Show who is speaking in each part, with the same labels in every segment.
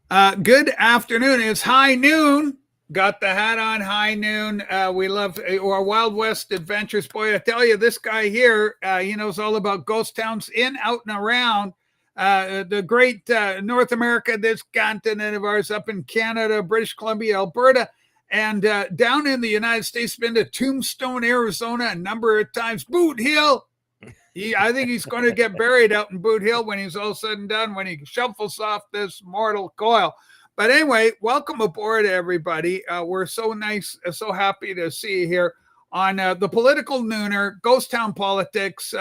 Speaker 1: Good afternoon. It's high noon. Got the hat on, high noon. We love our Wild West adventures. Boy, I tell you, this guy here, he knows all about ghost towns in, out, and around the great North America, this continent of ours, up in Canada, British Columbia, Alberta, and down in the United States. Been to Tombstone, Arizona, a number of times. Boot Hill. I think he's going to get buried out in Boot Hill when he's all said and done, when he shuffles off this mortal coil. But anyway, welcome aboard, everybody. We're so nice, so happy to see you here on the Political Nooner, Ghost Town Politics.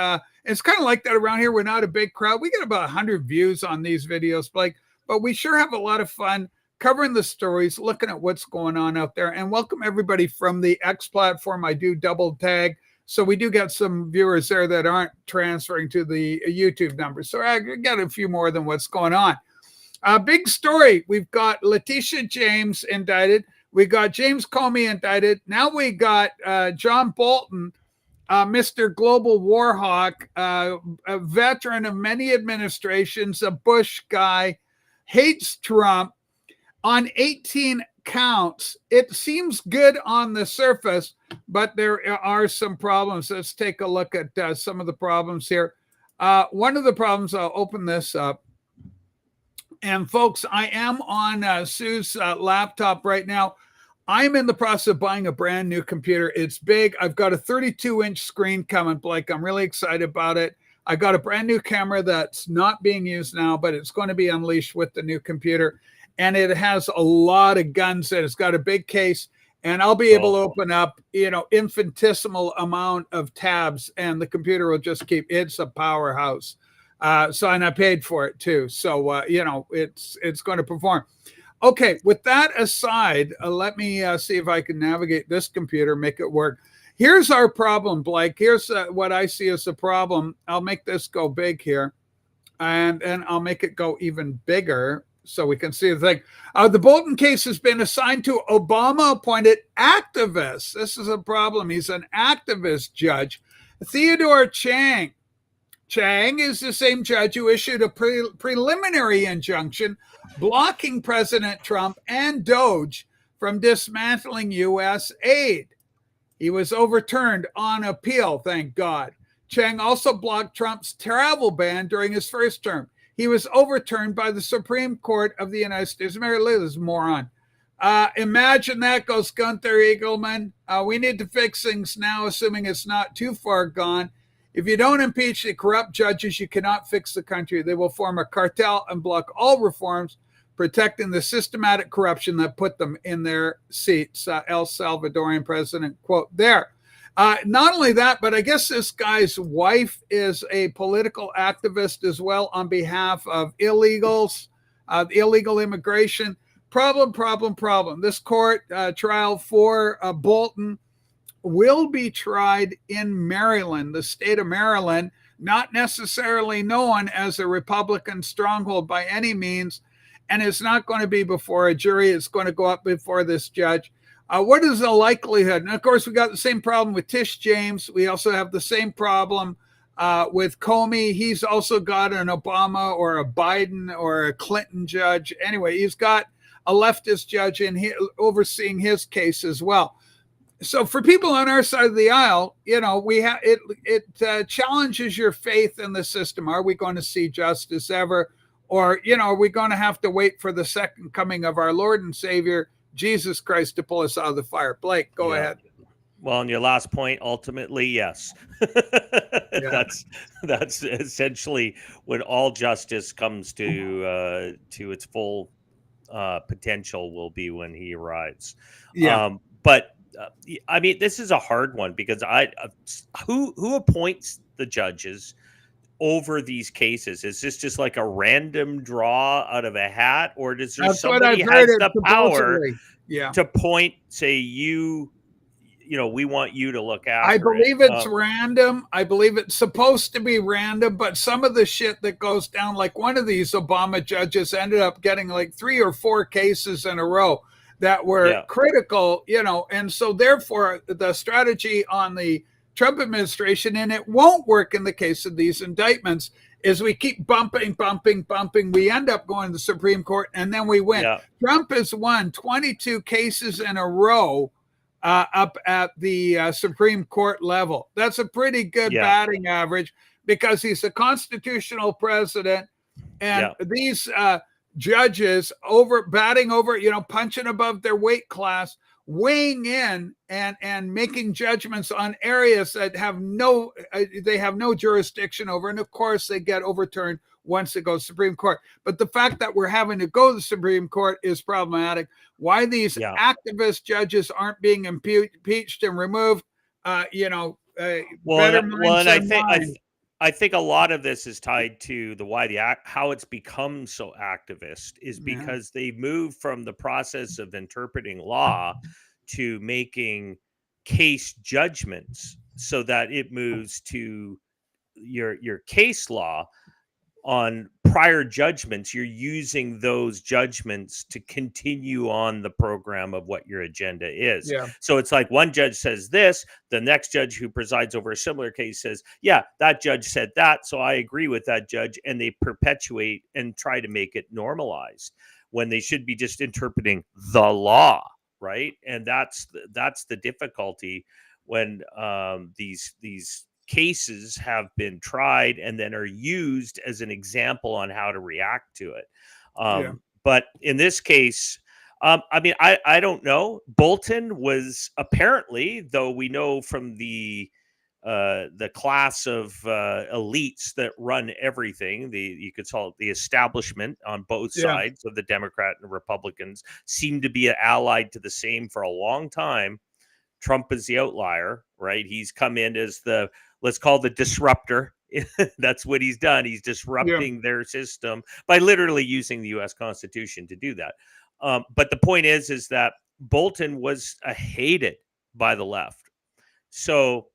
Speaker 1: It's kind of like that around here. We're not a big crowd. We get about 100 views on these videos, Blake, but we sure have a lot of fun covering the stories, looking at what's going on out there. And welcome everybody from the X platform. I do double tag. So we do get some viewers there that aren't transferring to the YouTube numbers. So I got a few more than what's going on. Big story. We've got Letitia James indicted. We got James Comey indicted. Now we got John Bolton, Mr. Global War Hawk, a veteran of many administrations, a Bush guy, hates Trump on 18 counts. It seems good on the surface, but there are some problems. Let's take a look at some of the problems here. One of the problems, I'll open this up. And folks, I am on Sue's laptop right now. I'm in the process of buying a brand new computer. It's big. I've got a 32-inch screen coming, Blake. I'm really excited about it. I got a brand new camera that's not being used now, but it's going to be unleashed with the new computer. And it has a lot of guns in it. It's got a big case, and I'll be able to open up, infinitesimal amount of tabs, and the computer will just keep. It's a powerhouse. And I paid for it too. So, it's going to perform. Okay, with that aside, let me see if I can navigate this computer, make it work. Here's our problem, Blake. Here's what I see as a problem. I'll make this go big here, and I'll make it go even bigger so we can see the thing. The Bolton case has been assigned to Obama-appointed activists. This is a problem. He's an activist judge, Theodore Chang. Chang is the same judge who issued a preliminary injunction blocking President Trump and Doge from dismantling U.S. aid. He was overturned on appeal, thank God. Chang also blocked Trump's travel ban during his first term. He was overturned by the Supreme Court of the United States. Mary Lou, this moron. Imagine that, goes Gunther Eagleman. We need to fix things now, assuming it's not too far gone. If you don't impeach the corrupt judges, you cannot fix the country. They will form a cartel and block all reforms, protecting the systematic corruption that put them in their seats. El Salvadorian president, quote there. Not only that, but I guess this guy's wife is a political activist as well on behalf of illegals, illegal immigration. Problem. This court trial for Bolton will be tried in Maryland, the state of Maryland, not necessarily known as a Republican stronghold by any means. And it's not going to be before a jury. It's going to go up before this judge. What is the likelihood? And of course, we got the same problem with Tish James. We also have the same problem with Comey. He's also got an Obama or a Biden or a Clinton judge. Anyway, he's got a leftist judge overseeing his case as well. So for people on our side of the aisle, we have it challenges your faith in the system. Are we going to see justice ever? Or, are we going to have to wait for the second coming of our Lord and Savior, Jesus Christ, to pull us out of the fire? Blake, go ahead.
Speaker 2: Well, on your last point, ultimately, yes. That's essentially when all justice comes to its full potential will be when he arrives. But I mean, this is a hard one because who appoints the judges over these cases? Is this just like a random draw out of a hat, or does there somebody has the power to point, say, we want you to look after
Speaker 1: I believe it's random. I believe it's supposed to be random, but some of the shit that goes down, like one of these Obama judges ended up getting like 3 or 4 cases in a row that were critical, and so therefore the strategy on the Trump administration, and it won't work in the case of these indictments, is we keep bumping. We end up going to the Supreme Court, and then we win.
Speaker 2: Yeah.
Speaker 1: Trump has won 22 cases in a row up at the Supreme Court level. That's a pretty good
Speaker 2: Yeah.
Speaker 1: batting average because he's a constitutional president, and
Speaker 2: Yeah.
Speaker 1: these judges batting over, punching above their weight class, weighing in and making judgments on areas that have no jurisdiction over, and of course they get overturned once it goes to Supreme Court. But the fact that we're having to go to the Supreme Court is problematic. Why these activist judges aren't being impeached and removed, better minds than mine.
Speaker 2: I think a lot of this is tied to how it's become so activist is because they moved from the process of interpreting law to making case judgments, so that it moves to your case law on prior judgments. You're using those judgments to continue on the program of what your agenda is.
Speaker 1: Yeah.
Speaker 2: So it's like one judge says this, the next judge who presides over a similar case says, yeah, that judge said that, so I agree with that judge, and they perpetuate and try to make it normalized when they should be just interpreting the law, right? And that's the difficulty when these cases have been tried and then are used as an example on how to react to it. But in this case, I don't know. Bolton was apparently, though we know from the class of elites that run everything, you could call it the establishment on both sides of the Democrat and Republicans, seem to be allied to the same for a long time. Trump is the outlier, right? He's come in as let's call the disruptor. That's what he's done. He's disrupting their system by literally using the U.S. Constitution to do that. But the point is that Bolton was hated by the left. So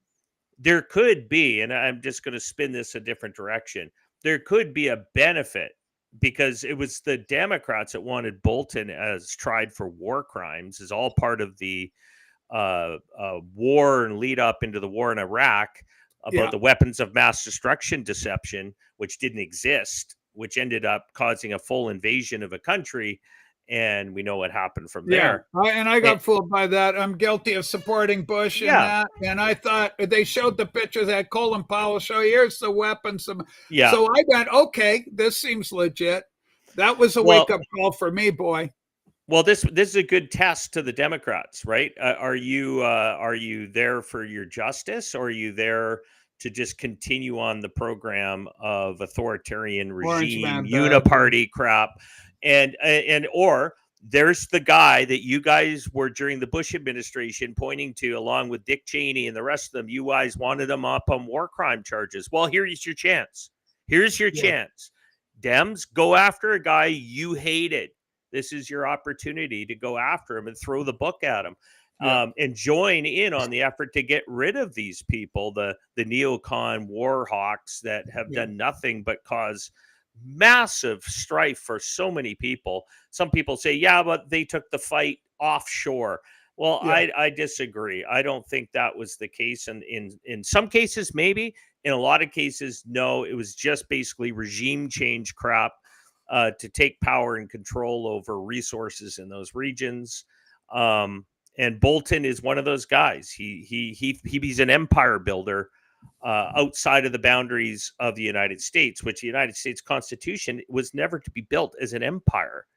Speaker 2: there could be, and I'm just going to spin this a different direction, there could be a benefit because it was the Democrats that wanted Bolton as tried for war crimes, as all part of the war and lead up into the war in Iraq about the weapons of mass destruction deception, which didn't exist, which ended up causing a full invasion of a country. And we know what happened from there.
Speaker 1: I got fooled by that. I'm guilty of supporting Bush in that. And I thought they showed the pictures that Colin Powell showed. Here's the weapons. So I went, okay, this seems legit. That was a wake-up call for me, boy.
Speaker 2: Well, this is a good test to the Democrats, right? Are you there for your justice, or are you there to just continue on the program of authoritarian regime, uniparty crap, or there's the guy that you guys were during the Bush administration pointing to, along with Dick Cheney and the rest of them. You guys wanted them up on war crime charges. Well, here's your chance. Here's your chance. Dems, go after a guy you hated. This is your opportunity to go after him and throw the book at him, and join in on the effort to get rid of these people, the neocon war hawks that have done nothing but cause massive strife for so many people. Some people say, but they took the fight offshore. Well, I disagree. I don't think that was the case. And in some cases, maybe. In a lot of cases, no, it was just basically regime change crap. To take power and control over resources in those regions. And Bolton is one of those guys. He's an empire builder outside of the boundaries of the United States, which the United States Constitution was never to be built as an empire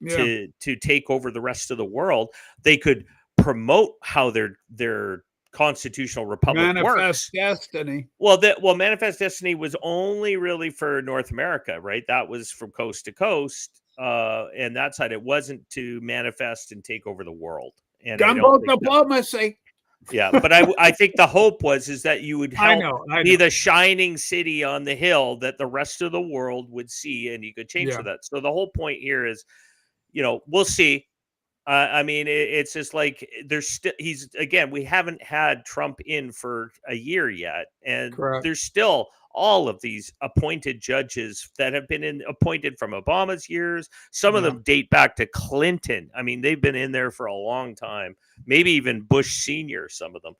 Speaker 2: to take over the rest of the world. They could promote how their constitutional republic works.
Speaker 1: Manifest Destiny.
Speaker 2: Well, Manifest Destiny was only really for North America, right? That was from coast to coast, and that side. It wasn't to manifest and take over the world. And
Speaker 1: gunboat diplomacy.
Speaker 2: But I think the hope is that you would help be the shining city on the hill that the rest of the world would see, and you could change for that. So the whole point here is, we'll see. It's just like we haven't had Trump in for a year yet. And there's still all of these appointed judges that have been appointed from Obama's years. Some of them date back to Clinton. I mean, they've been in there for a long time, maybe even Bush Senior, some of them.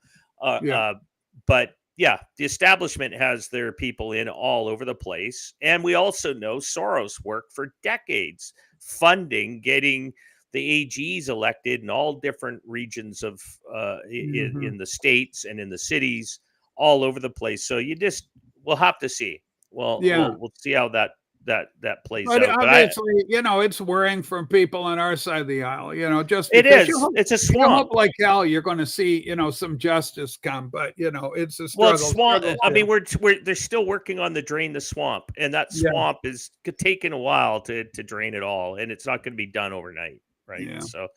Speaker 2: But yeah, the establishment has their people in all over the place. And we also know Soros worked for decades funding getting the AGs elected in all different regions of
Speaker 1: Mhm.
Speaker 2: in the states and in the cities all over the place. So we'll have to see. Well,
Speaker 1: Yeah.
Speaker 2: we'll see how that plays
Speaker 1: But
Speaker 2: out. But I
Speaker 1: obviously, it's worrying from people on our side of the aisle, just
Speaker 2: it
Speaker 1: because
Speaker 2: is. It's a
Speaker 1: you hope
Speaker 2: swamp.
Speaker 1: like hell you're going to see, some justice come, but it's a
Speaker 2: Well, it's
Speaker 1: struggle.
Speaker 2: swamp.
Speaker 1: Struggle's
Speaker 2: I
Speaker 1: real.
Speaker 2: mean, they're still working on the drain the swamp, and that
Speaker 1: Yeah,
Speaker 2: swamp is taking a while to drain it all, and it's not going to be done overnight, right?
Speaker 1: yeah.
Speaker 2: So,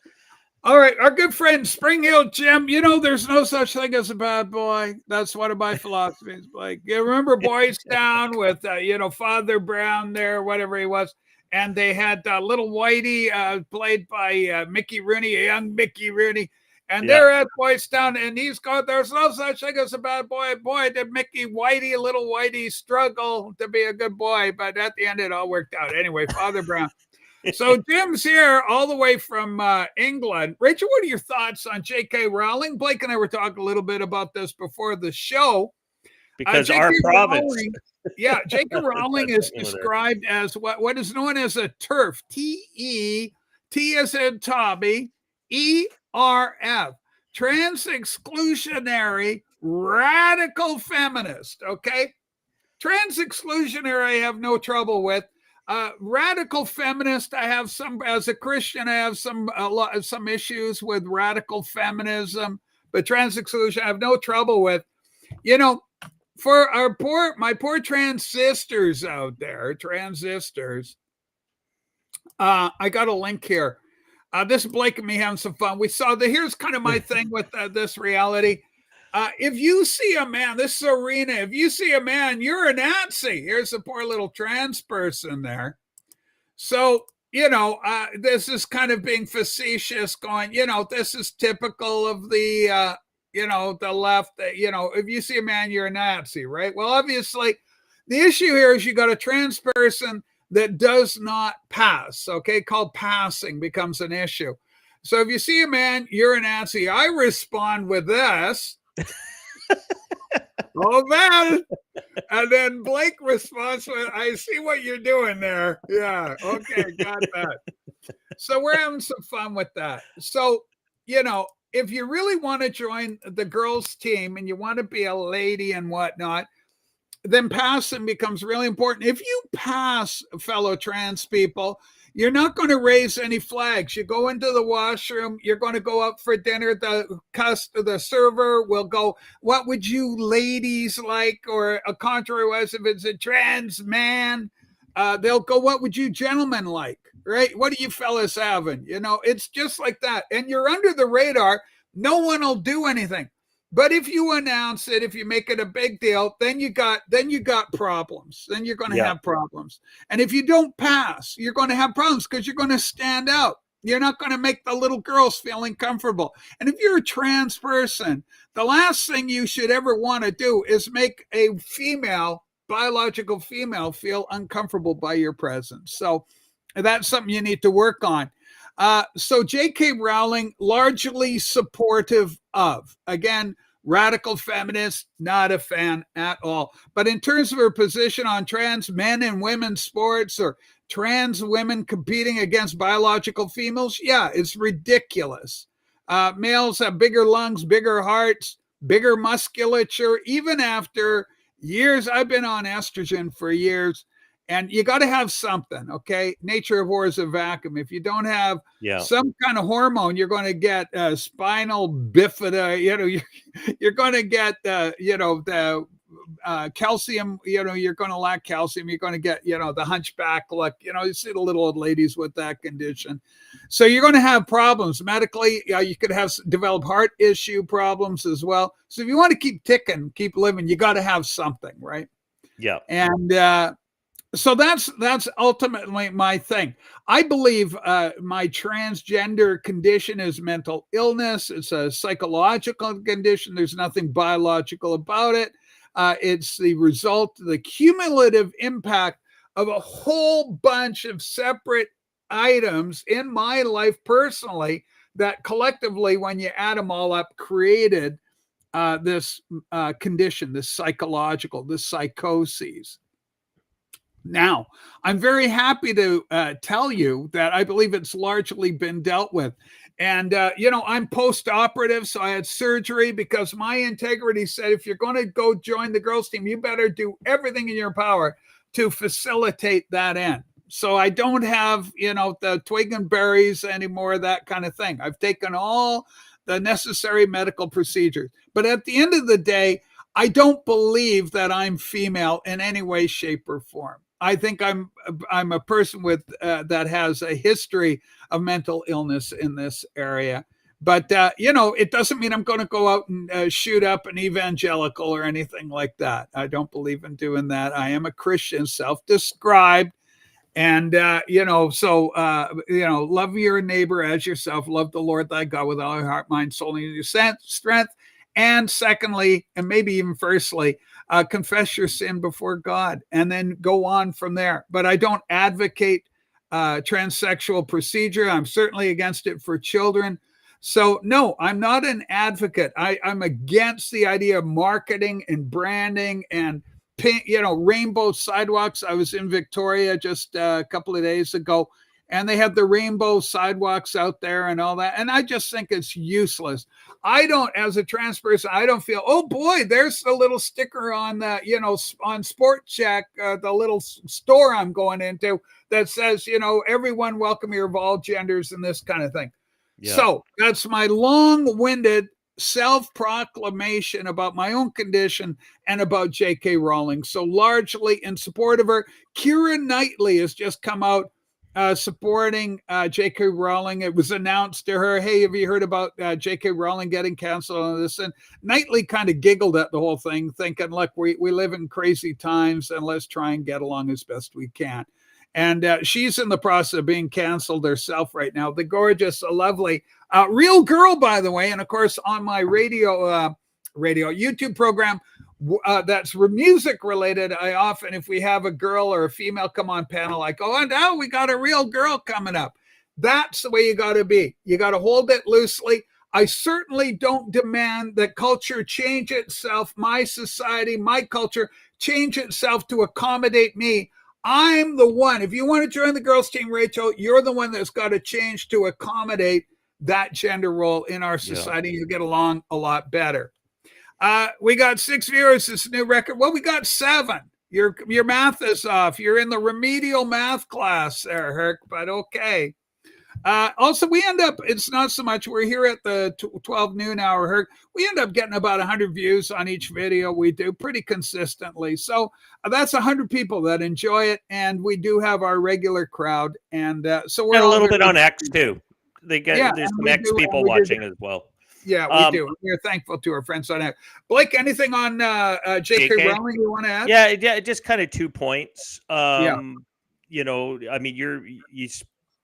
Speaker 1: All right, our good friend Spring Hill Jim. There's no such thing as a bad boy. That's one of my philosophies. Like, you remember Boys Town with Father Brown there, whatever he was, and they had little Whitey played by Mickey Rooney, a young Mickey Rooney, and
Speaker 2: yeah,
Speaker 1: they're at Boys Town, and he's got there's no such thing as a bad boy. Boy, did little Whitey, struggle to be a good boy, but at the end it all worked out. Anyway, Father Brown. So Jim's here all the way from England. Rachel, what are your thoughts on J.K. Rowling? Blake and I were talking a little bit about this before the show.
Speaker 2: because
Speaker 1: J.K.
Speaker 2: our province.
Speaker 1: Rowling, yeah, J.K. Rowling is described as what is known as a TERF, T as in Tommy, ERF, trans exclusionary radical feminist. Okay, trans exclusionary I have no trouble with. Radical feminist, I have as a Christian, I have some issues with radical feminism, but trans exclusion I have no trouble with. For my poor trans sisters out there, I got a link here. This is Blake and me having some fun. Here's kind of my thing with this reality. If you see a man, this is Arena, if you see a man, you're a Nazi. Here's a poor little trans person there. So, this is kind of being facetious, going, this is typical of the, the left. If you see a man, you're a Nazi, right? Well, obviously, the issue here is you got a trans person that does not pass, okay? Called passing becomes an issue. So if you see a man, you're a Nazi. I respond with this. Oh, man. And then Blake responds with, I see what you're doing there. Yeah. Okay. Got that. So we're having some fun with that. So, if you really want to join the girls' team and you want to be a lady and whatnot, then passing becomes really important. If you pass, fellow trans people, you're not going to raise any flags. You go into the washroom, you're going to go out for dinner. The server will go, what would you ladies like? Or a contrary-wise, if it's a trans man, they'll go, what would you gentlemen like? Right? What are you fellas having? It's just like that. And you're under the radar. No one will do anything. But if you announce it, if you make it a big deal, then you got problems. Then you're going to have problems. And if you don't pass, you're going to have problems because you're going to stand out. You're not going to make the little girls feel uncomfortable. And if you're a trans person, the last thing you should ever want to do is make a biological female, feel uncomfortable by your presence. So that's something you need to work on. So J.K. Rowling, largely supportive of. Again, radical feminist, not a fan at all. But in terms of her position on trans men and women's sports or trans women competing against biological females, yeah, it's ridiculous. Males have bigger lungs, bigger hearts, bigger musculature, even after years. I've been on estrogen for years. And you got to have something, okay? Nature abhors a vacuum. If you don't have some kind of hormone, you're going to get spinal bifida. You're going to get the calcium. You're going to lack calcium. You're going to get the hunchback look. You see the little old ladies with that condition. So you're going to have problems medically. You could develop heart issue problems as well. So if you want to keep ticking, keep living, you got to have something, right?
Speaker 2: Yeah.
Speaker 1: And so that's ultimately my thing. I believe my transgender condition is mental illness. It's a psychological condition. There's nothing biological about it. It's the result of the cumulative impact of a whole bunch of separate items in my life personally that collectively, when you add them all up, created this condition, this psychological, this psychoses. Now, I'm very happy to tell you that I believe it's largely been dealt with. And, I'm post operative, so I had surgery because my integrity said if you're going to go join the girls' team, you better do everything in your power to facilitate that end. So I don't have, the twig and berries anymore, that kind of thing. I've taken all the necessary medical procedures. But at the end of the day, I don't believe that I'm female in any way, shape, or form. I think I'm a person with that has a history of mental illness in this area. But it doesn't mean I'm going to go out and shoot up an evangelical or anything like that. I don't believe in doing that. I am a Christian, self-described, and love your neighbor as yourself. Love the Lord thy God with all your heart, mind, soul, and your strength. And secondly, and maybe even firstly, confess your sin before God and then go on from there. But I don't advocate transsexual procedure. I'm certainly against it for children. So, no, I'm not an advocate. I'm against the idea of marketing and branding and rainbow sidewalks. I was in Victoria just a couple of days ago, and they have the rainbow sidewalks out there and all that. And I just think it's useless. I don't, as a trans person, I don't feel, oh boy, there's a little sticker on the, on Sport Check, the little store I'm going into that says, everyone welcome here of all genders and this kind of thing. Yeah. So that's my long-winded self-proclamation about my own condition and about J.K. Rowling. So largely in support of her. Keira Knightley has just come out supporting J.K. Rowling. It was announced to her, hey, have you heard about J.K. Rowling getting canceled on this? And Knightley kind of giggled at the whole thing, thinking, look, we live in crazy times and let's try and get along as best we can. And she's in the process of being canceled herself right now. The gorgeous, lovely, real girl, by the way. And of course, on my radio YouTube program, that's music related. I often, if we have a girl or a female come on panel, I go, oh, now we got a real girl coming up. That's the way you got to be. You got to hold it loosely. I certainly don't demand that culture change itself, my society, my culture change itself to accommodate me. I'm the one. If you want to join the girls' team, Rachel, you're the one that's got to change to accommodate that gender role in our society. Yeah. You get along a lot better. We got 6 viewers. This new record. Well, we got 7. Your math is off. You're in the remedial math class there, Herc, but okay. Also, we end up, it's not so much, we're here at the 12 noon hour, Herc. We end up getting about 100 views on each video we do pretty consistently. So that's 100 people that enjoy it. And we do have our regular crowd. And so we're
Speaker 2: a little bit on X too. There's some X people watching as well.
Speaker 1: Yeah, we do. We're thankful to our friends on that. Blake, anything on J.K. Rowling you want to add?
Speaker 2: Yeah, just kind of 2 points.
Speaker 1: Yeah.
Speaker 2: I mean,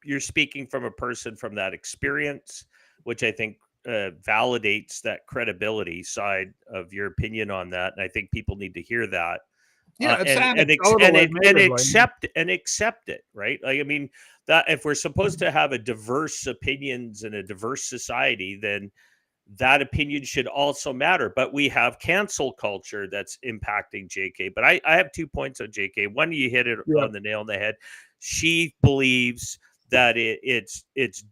Speaker 2: you're speaking from a person from that experience, which I think validates that credibility side of your opinion on that, and I think people need to hear that.
Speaker 1: Yeah,
Speaker 2: and accept it, right? Like, I mean, that if we're supposed to have a diverse opinions in a diverse society, then that opinion should also matter. But we have cancel culture that's impacting JK. But I have 2 points on JK. One, you hit it on the nail on the head. She believes that it's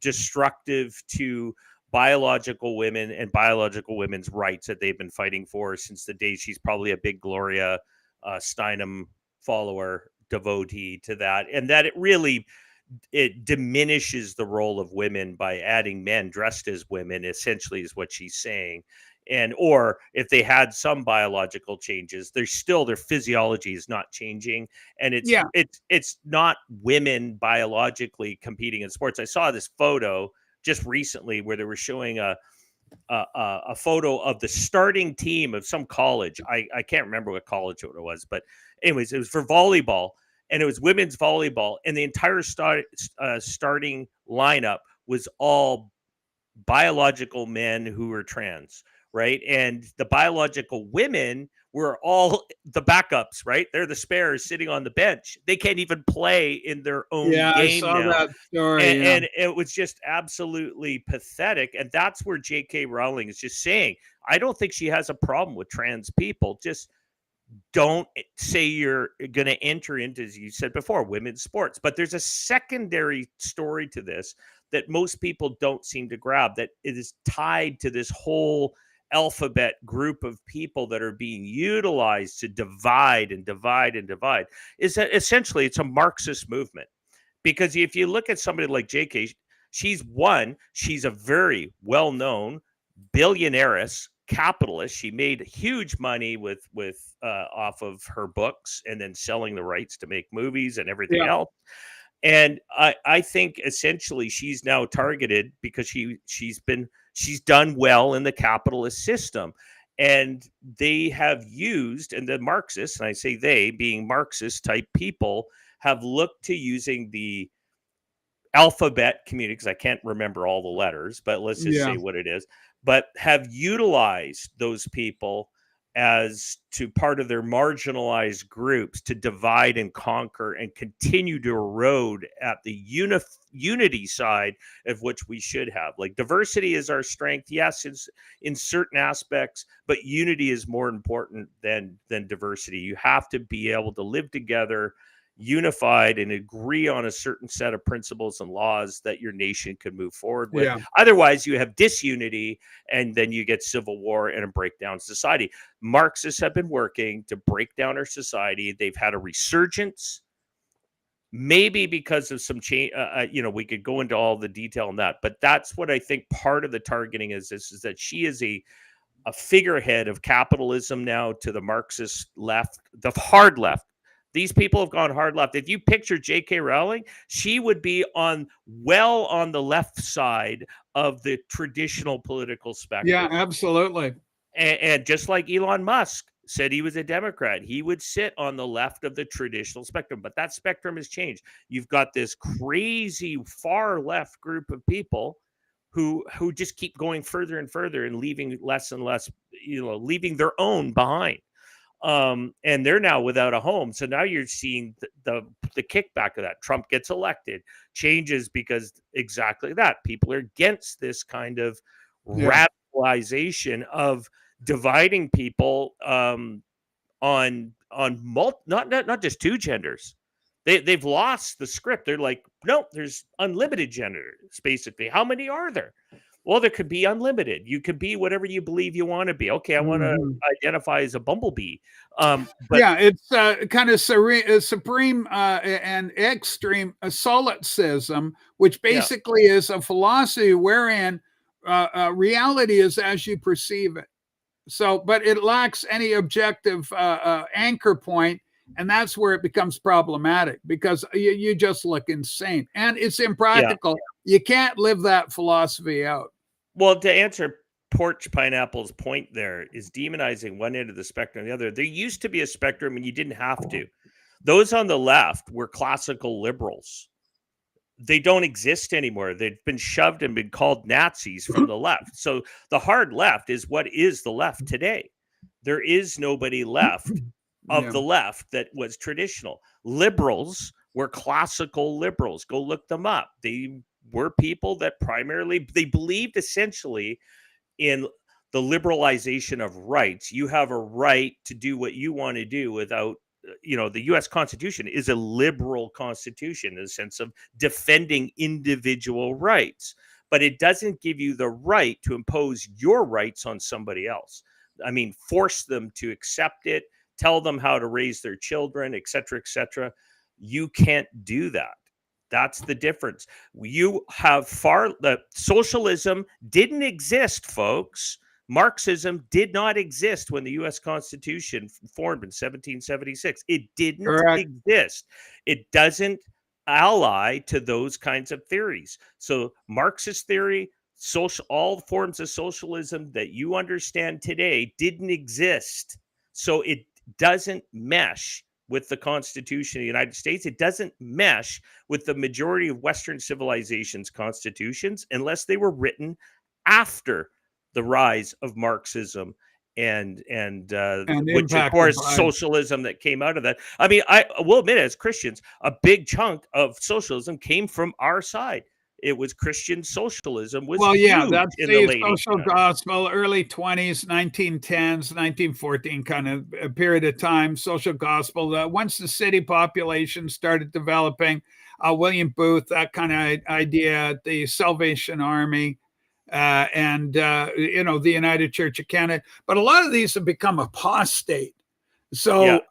Speaker 2: destructive to biological women and biological women's rights that they've been fighting for since the day she's probably a big Gloria Steinem follower, devotee to that, and that it diminishes the role of women by adding men dressed as women, essentially, is what she's saying. And or if they had some biological changes, their physiology is not changing, and it's not women biologically competing in sports. I saw this photo just recently where they were showing a photo of the starting team of some college. I can't remember what college it was, but anyways, it was for volleyball, and it was women's volleyball, and the entire starting lineup was all biological men who were trans, right? And the biological women were all the backups, right? They're the spares sitting on the bench. They can't even play in their own
Speaker 1: Yeah, I
Speaker 2: game
Speaker 1: saw
Speaker 2: now.
Speaker 1: that story.
Speaker 2: And it was just absolutely pathetic. And that's where J.K. Rowling is just saying, I don't think she has a problem with trans people. Just don't say you're going to enter into, as you said before, women's sports. But there's a secondary story to this that most people don't seem to grab, that it is tied to this whole alphabet group of people that are being utilized to divide and divide and divide. Is that essentially it's a Marxist movement? Because if you look at somebody like JK, she's a very well-known billionaires capitalist. She made huge money with off of her books and then selling the rights to make movies and everything
Speaker 1: Yeah,
Speaker 2: else. And I think essentially she's now targeted because she's done well in the capitalist system. And they have used, and the Marxists, and I say they being Marxist type people, have looked to using the alphabet community, because I can't remember all the letters, but let's just
Speaker 1: yeah,
Speaker 2: say what it is, but have utilized those people as to part of their marginalized groups to divide and conquer and continue to erode at the unity side of which we should have. Like diversity is our strength, yes, it's in certain aspects, but unity is more important than diversity. You have to be able to live together unified and agree on a certain set of principles and laws that your nation can move forward with.
Speaker 1: yeah,
Speaker 2: Otherwise, you have disunity and then you get civil war and a breakdown society. Marxists have been working to break down our society. They've had a resurgence, maybe because of some change. We could go into all the detail on that, but that's what I think part of the targeting is. This is that she is a figurehead of capitalism now to the Marxist left, the hard left. These people have gone hard left. If you picture J.K. Rowling, she would be on the left side of the traditional political
Speaker 1: yeah,
Speaker 2: spectrum.
Speaker 1: absolutely.
Speaker 2: And just like Elon Musk said he was a Democrat, he would sit on the left of the traditional spectrum. But that spectrum has changed. You've got this crazy far left group of people who just keep going further and further and leaving less and less, leaving their own behind. And they're now without a home. So now you're seeing the kickback of that. Trump gets elected, changes because exactly that. People are against this kind of
Speaker 1: Yeah,
Speaker 2: radicalization of dividing people not just two genders. They've lost the script. They're like, no, there's unlimited genders. Basically, how many are there? Well, there could be unlimited. You could be whatever you believe you want to be. Okay, I want to
Speaker 1: mhm.
Speaker 2: identify as a bumblebee. But
Speaker 1: Yeah, it's kind of supreme and extreme solipsism, which
Speaker 2: yeah,
Speaker 1: basically is a philosophy wherein reality is as you perceive it. So, but it lacks any objective anchor point, and that's where it becomes problematic because you just look insane and it's
Speaker 2: yeah.
Speaker 1: impractical. You can't live that philosophy out.
Speaker 2: Well, to answer Porch Pineapple's point, there is demonizing one end of the spectrum, the other. There used to be a spectrum, and you didn't have to. Those on the left were classical liberals. They don't exist anymore. They've been shoved and been called Nazis from the left. So the hard left is what is the left today. There is nobody left of
Speaker 1: Yeah,
Speaker 2: the left that was traditional. Liberals were classical liberals. Go look them up. They were people that primarily they believed essentially in the liberalization of rights. You have a right to do what you want to do without, the US Constitution is a liberal constitution in the sense of defending individual rights, but it doesn't give you the right to impose your rights on somebody else. I mean, force them to accept it, tell them how to raise their children, et cetera, et cetera. You can't do that. That's the difference. You have the socialism didn't exist, folks. Marxism did not exist when the US Constitution formed in 1776. It didn't
Speaker 1: correct.
Speaker 2: exist. It doesn't ally to those kinds of theories. So Marxist theory, all forms of socialism that you understand today didn't exist. So it doesn't mesh with the Constitution of the United States. It doesn't mesh with the majority of Western civilizations' constitutions unless they were written after the rise of Marxism and which of
Speaker 1: impacted
Speaker 2: course
Speaker 1: by.
Speaker 2: socialism that came out of that. I mean, I will admit, as Christians, a big chunk of socialism came from our side. It was Christian socialism was
Speaker 1: Well, yeah,
Speaker 2: huge
Speaker 1: that's
Speaker 2: in the
Speaker 1: the
Speaker 2: late
Speaker 1: social
Speaker 2: 1800s.
Speaker 1: gospel, early 20s, 1910s, 1914 kind of a period of time, social gospel. Once the city population started developing, William Booth, that kind of idea, the Salvation Army, and, the United Church of Canada. But a lot of these have become apostate.
Speaker 2: Yeah,
Speaker 1: So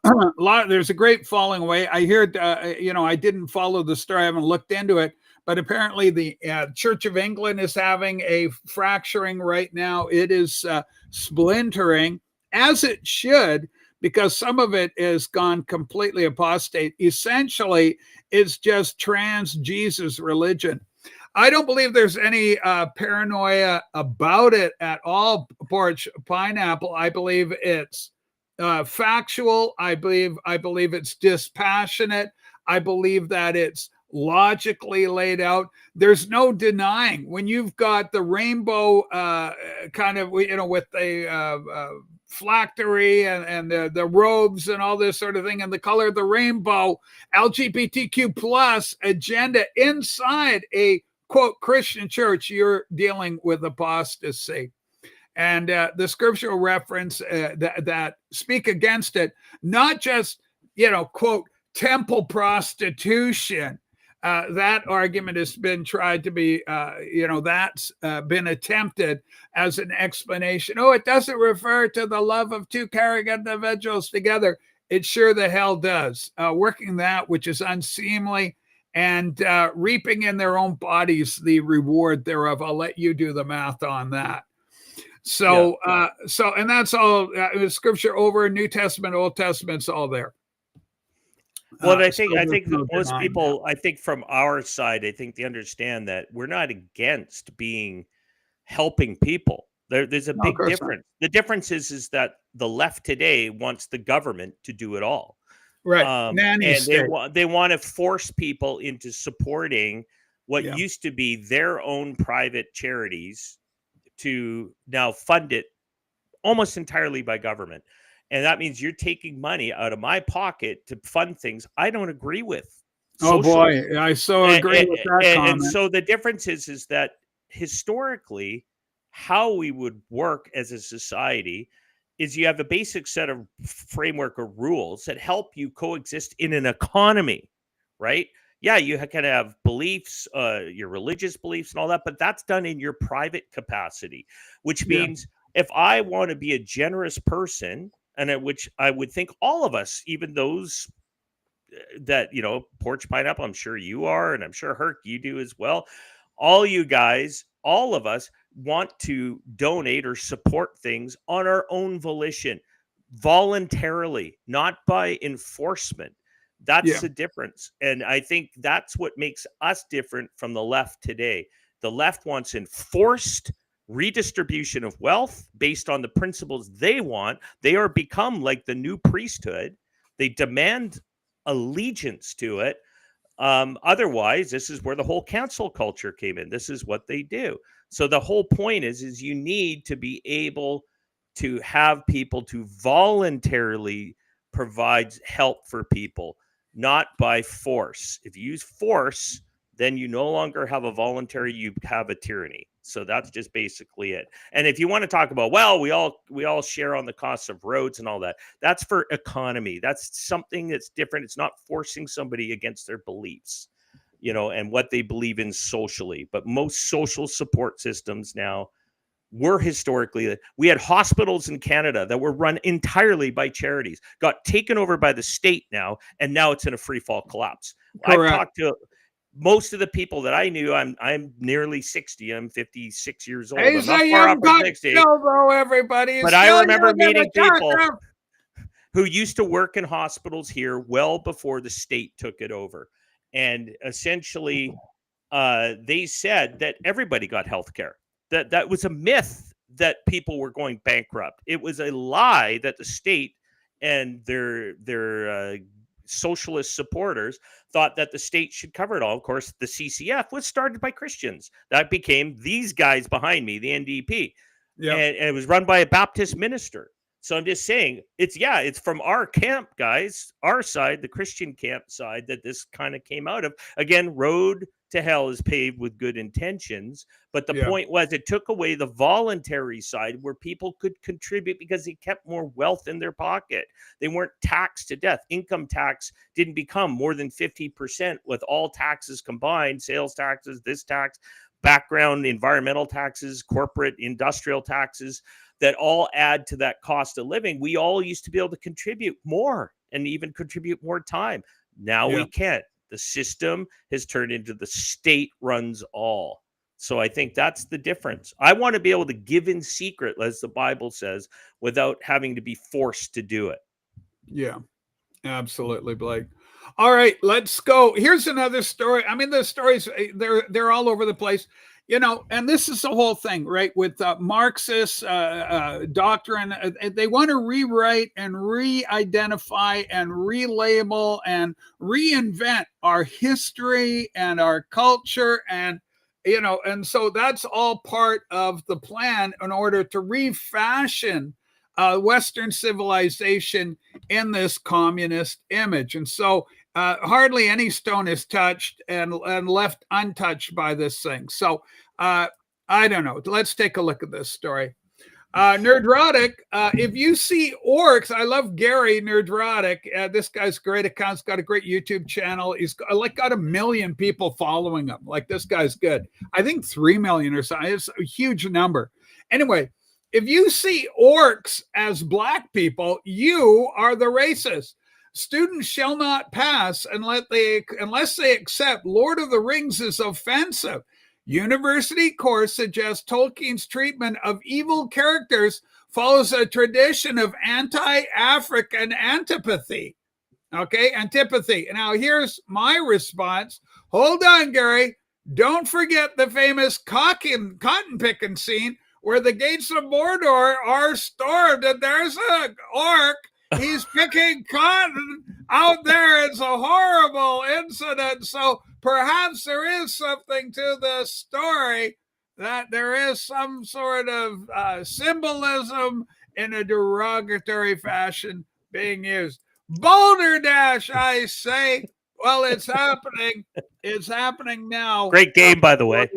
Speaker 1: there's a great falling away. I hear, I didn't follow the story, I haven't looked into it, but apparently the Church of England is having a fracturing right now. It is splintering, as it should, because some of it has gone completely apostate. Essentially, it's just trans Jesus religion. I don't believe there's any paranoia about it at all. Porch Pineapple, I believe it's factual. I believe it's dispassionate. I believe that it's logically laid out. There's no denying when you've got the rainbow kind of, with the phylactery and the robes and all this sort of thing, and the color of the rainbow, LGBTQ plus agenda inside a quote Christian church, you're dealing with apostasy. And the scriptural reference that speak against it, not just, quote, temple prostitution. That argument has been tried to be, that's been attempted as an explanation. Oh, it doesn't refer to the love of two caring individuals together. It sure the hell does. Working that which is unseemly and reaping in their own bodies the reward thereof. I'll let you do the math on that.
Speaker 2: yeah.
Speaker 1: And that's all scripture over New Testament, Old Testament's all there.
Speaker 2: Well, I think most people, I think from our side, I think they understand that we're not against helping people. There's a big difference. The difference is that the left today wants the government to do it all.
Speaker 1: Right.
Speaker 2: And they want to force people into supporting what used to be their own private charities to now fund it almost entirely by government. And that means you're taking money out of my pocket to fund things I don't agree with.
Speaker 1: Oh boy, I so agree with that comment.
Speaker 2: And so the difference is that historically, how we would work as a society is you have a basic set of framework or rules that help you coexist in an economy, right? Yeah, you can have beliefs, your religious beliefs and all that, but that's done in your private capacity, which means if I want to be a generous person, and which I would think all of us, even those that, Porch Pineapple, I'm sure you are, and I'm sure Herc, you do as well. All you guys, all of us want to donate or support things on our own volition, voluntarily, not by enforcement. That's the difference. And I think that's what makes us different from the left today. The left wants enforced redistribution of wealth based on the principles they want. They are become like the new priesthood. They demand allegiance to it. Otherwise, this is where the whole cancel culture came in. This is what they do. So the whole point is you need to be able to have people to voluntarily provide help for people, not by force. If you use force, then you no longer have a voluntary, you have a tyranny. So that's just basically it. And if you want to talk about, well, we all share on the costs of roads and all that, that's for economy. That's something that's different. It's not forcing somebody against their beliefs, and what they believe in socially. But most social support systems now were historically, we had hospitals in Canada that were run entirely by charities, got taken over by the state now, and now it's in a free fall collapse.
Speaker 1: Correct.
Speaker 2: I've talked to most of the people that I knew. I'm nearly 60. I'm 56 years old.
Speaker 1: He's
Speaker 2: I'm not far off from 60.
Speaker 1: Though, everybody.
Speaker 2: But I remember meeting people who used to work in hospitals here well before the state took it over. And essentially, they said that everybody got health care. That was a myth that people were going bankrupt. It was a lie that the state and their socialist supporters thought that the state should cover it all. Of course, the CCF was started by Christians. That became these guys behind me, the NDP. And it was run by a Baptist minister. So I'm just saying, it's from our camp, guys, our side, the Christian camp side, that this kind of came out of. Again, road to hell is paved with good intentions, but the
Speaker 1: Yeah.
Speaker 2: point was it took away the voluntary side where people could contribute because they kept more wealth in their pocket. They weren't taxed to death. Income tax didn't become more than 50% with all taxes combined, sales taxes, this tax, background, environmental taxes, corporate, industrial taxes, that all add to that cost of living. We all used to be able to contribute more and even contribute more time. Now
Speaker 1: Yeah.
Speaker 2: we can't. The system has turned into the state runs all. So I think that's the difference. I want to be able to give in secret, as the Bible says, without having to be forced to do it.
Speaker 1: Yeah. Absolutely, Blake. All right, let's go. Here's another story. I mean, the stories they're all over the place, and this is the whole thing, right? With Marxist doctrine, they want to rewrite and re-identify and relabel and reinvent our history and our culture, and so that's all part of the plan in order to refashion Western civilization in this communist image. And so hardly any stone is touched and left untouched by this thing. So I don't know. Let's take a look at this story. Nerdrotic, if you see orcs, I love Gary Nerdrotic. This guy's great account's got a great YouTube channel. He's got 1 million people following him. Like, this guy's good. I think 3 million or something. It's a huge number. Anyway, if you see orcs as black people, you are the racist. Students shall not pass unless they accept Lord of the Rings is offensive. University course suggests Tolkien's treatment of evil characters follows a tradition of anti-African antipathy. Okay, antipathy. Now, here's my response. Hold on, Gary. Don't forget the famous cotton picking scene where the gates of Mordor are stormed and there's an orc. He's picking cotton out there. It's a horrible incident. So perhaps there is something to this story, that there is some sort of symbolism in a derogatory fashion being used. Boulder Dash, I say. Well, it's happening. It's happening now.
Speaker 2: Great game, by the way.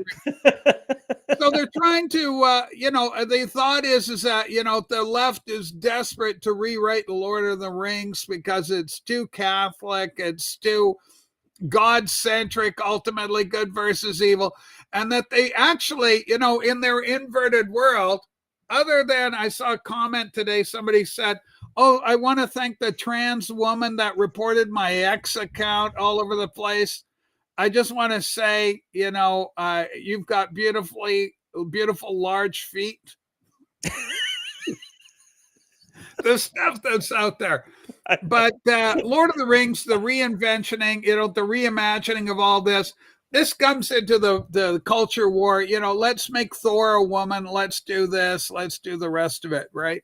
Speaker 1: So they're trying to, the thought is that, the left is desperate to rewrite the Lord of the Rings because it's too Catholic, it's too God-centric, ultimately good versus evil, and that they actually, in their inverted world, other than, I saw a comment today, somebody said, oh, I want to thank the trans woman that reported my ex account all over the place. I just want to say, you've got beautiful large feet. The stuff that's out there. But Lord of the Rings, the reinventioning, the reimagining of all this comes into the culture war. Let's make Thor a woman. Let's do this. Let's do the rest of it, right?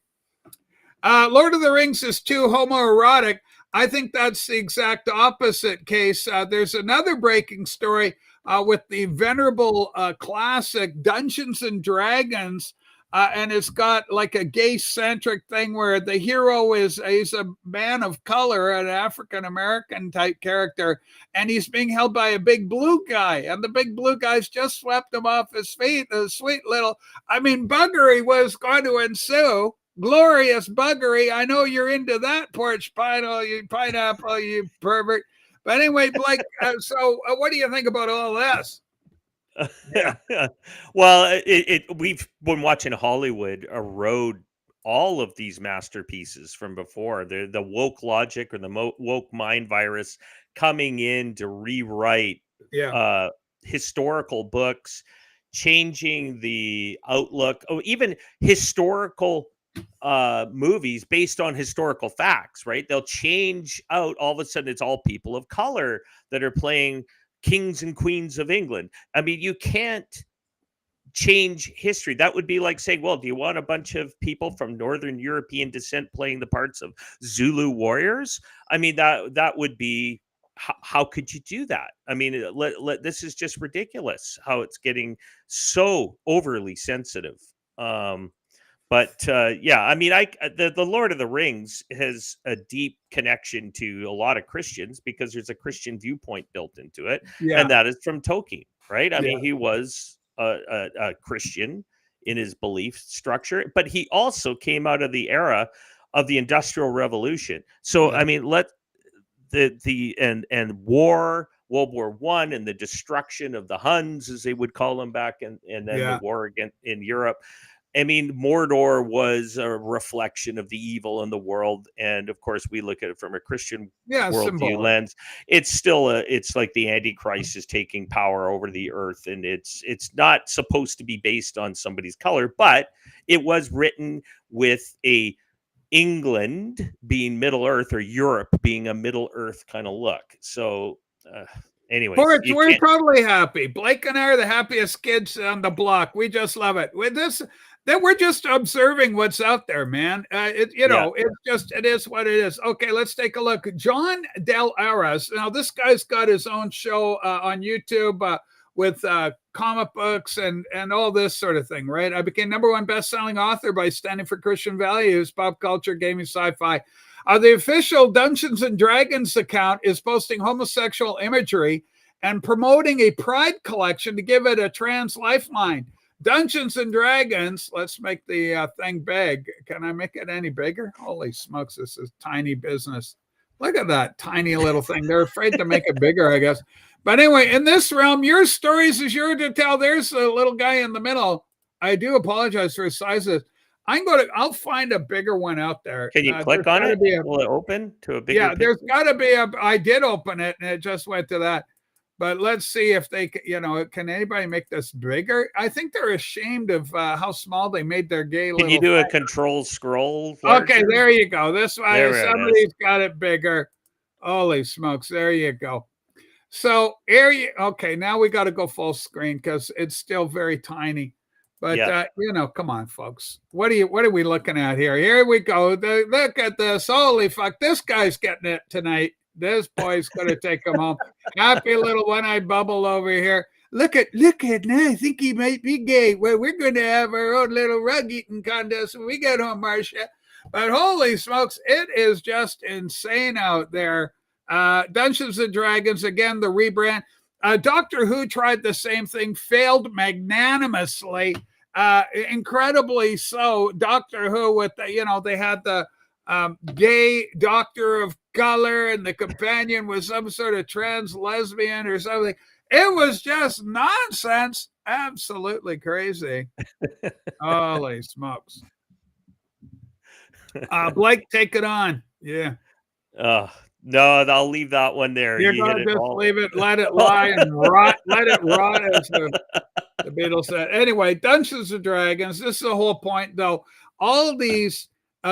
Speaker 1: Lord of the Rings is too homoerotic. I think that's the exact opposite case. There's another breaking story with the venerable classic Dungeons and Dragons, and it's got like a gay-centric thing where the hero he's a man of color, an African-American type character, and he's being held by a big blue guy, and the big blue guy's just swept him off his feet. The sweet little, buggery was going to ensue. Glorious buggery. I know you're into that porch pineapple, you pervert. But anyway, Blake, so what do you think about all this?
Speaker 2: Yeah. Well, we've been watching Hollywood erode all of these masterpieces from before. The woke logic or the woke mind virus coming in to rewrite historical books, changing the outlook, even historical movies based on historical facts, right? They'll change out, all of a sudden it's all people of color that are playing kings and queens of England. You can't change history. That would be like saying, well, do you want a bunch of people from Northern European descent playing the parts of Zulu warriors? That would be, how could you do that? This is just ridiculous how it's getting so overly sensitive. But yeah, I mean, the Lord of the Rings has a deep connection to a lot of Christians because there's a Christian viewpoint built into it,
Speaker 1: Yeah,
Speaker 2: and that is from Tolkien, right? I
Speaker 1: yeah,
Speaker 2: mean, he was a Christian in his belief structure, but he also came out of the era of the Industrial Revolution. So,
Speaker 1: yeah,
Speaker 2: I mean, and World War One, and the destruction of the Huns, as they would call them back, and then the
Speaker 1: yeah,
Speaker 2: war against in Europe. I mean, Mordor was a reflection of the evil in the world, and of course, we look at it from a Christian
Speaker 1: yeah.
Speaker 2: worldview
Speaker 1: Symbolic.
Speaker 2: lens. It's still it's like the Antichrist is taking power over the earth, and it's not supposed to be based on somebody's color, but it was written with a England being Middle Earth, or Europe being a Middle Earth kind of look. So, anyways,
Speaker 1: Ports,
Speaker 2: you
Speaker 1: we're
Speaker 2: can't.
Speaker 1: totally happy. Blake and I are the happiest kids on the block. We just love it. With this, that we're just observing what's out there, man.
Speaker 2: Yeah,
Speaker 1: It is what it is. Okay, let's take a look. John Del Aras. Now, this guy's got his own show on YouTube with comic books and all this sort of thing, right? I became #1 best-selling author by standing for Christian values, pop culture, gaming, sci-fi. The official Dungeons and Dragons account is posting homosexual imagery and promoting a pride collection to give it a trans lifeline. Dungeons and Dragons, let's make the thing big. Can I make it any bigger? Holy smokes, this is tiny business. Look at that tiny little thing. They're afraid to make it bigger, I guess. But anyway, in this realm, your stories is yours to tell. There's a little guy in the middle. I do apologize for his sizes. I'll find a bigger one out there.
Speaker 2: can you click
Speaker 1: There's
Speaker 2: on
Speaker 1: got to
Speaker 2: it?
Speaker 1: be a,
Speaker 2: Will it open to a bigger
Speaker 1: yeah, there's
Speaker 2: picture?
Speaker 1: got to be a, I did open it and it just went to that. But let's see if they, can anybody make this bigger? I think they're ashamed of how small they made their gay
Speaker 2: Can you
Speaker 1: little
Speaker 2: do a
Speaker 1: thing.
Speaker 2: control scroll
Speaker 1: Okay,
Speaker 2: larger?
Speaker 1: there you go. This one,
Speaker 2: There it is.
Speaker 1: somebody's got it bigger. Holy smokes, there you go. So okay, now we got to go full screen because it's still very tiny. But
Speaker 2: Yeah.
Speaker 1: come on, folks. What are we looking at here? Here we go. Look at this. Holy fuck, this guy's getting it tonight. This boy's gonna take him home. Happy little one-eyed bubble over here. Look at now. I think he might be gay. Well, we're gonna have our own little rug eating contest when we get home, Marcia. But holy smokes, it is just insane out there. Dungeons and Dragons, again, the rebrand. Doctor Who tried the same thing, failed magnanimously, incredibly so. Doctor Who, they had the gay doctor of color, and the companion was some sort of trans lesbian or something. It was just nonsense. Absolutely crazy. Holy smokes. Blake, take it on. Yeah.
Speaker 2: No, I'll leave that one there.
Speaker 1: You're
Speaker 2: You hit
Speaker 1: gonna
Speaker 2: it
Speaker 1: just
Speaker 2: all.
Speaker 1: leave it, let it lie and rot, let it rot, as the Beatles said. Anyway, Dungeons and Dragons. This is the whole point, though. All these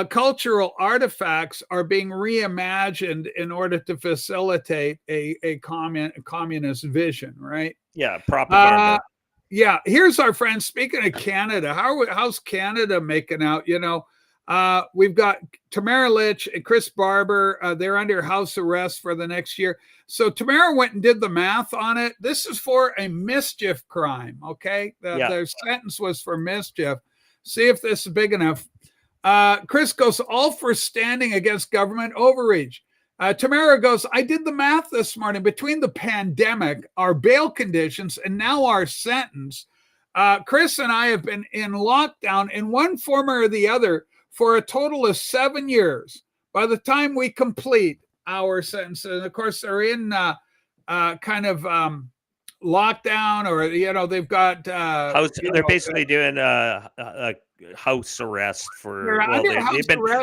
Speaker 1: cultural artifacts are being reimagined in order to facilitate a communist vision, right?
Speaker 2: Yeah, propaganda.
Speaker 1: Yeah, here's our friend. Speaking of Canada, how's Canada making out? We've got Tamara Litch and Chris Barber. They're under house arrest for the next year. So Tamara went and did the math on it. This is for a mischief crime. Okay, their sentence was for mischief. See if this is big enough. Chris goes all for standing against government overreach. Tamara goes, I did the math this morning between the pandemic, our bail conditions, and now our sentence. Chris and I have been in lockdown in one form or the other for a total of 7 years. By the time we complete our sentences, and of course, they're in kind of lockdown, or they've got
Speaker 2: They're basically doing a house arrest for. Well,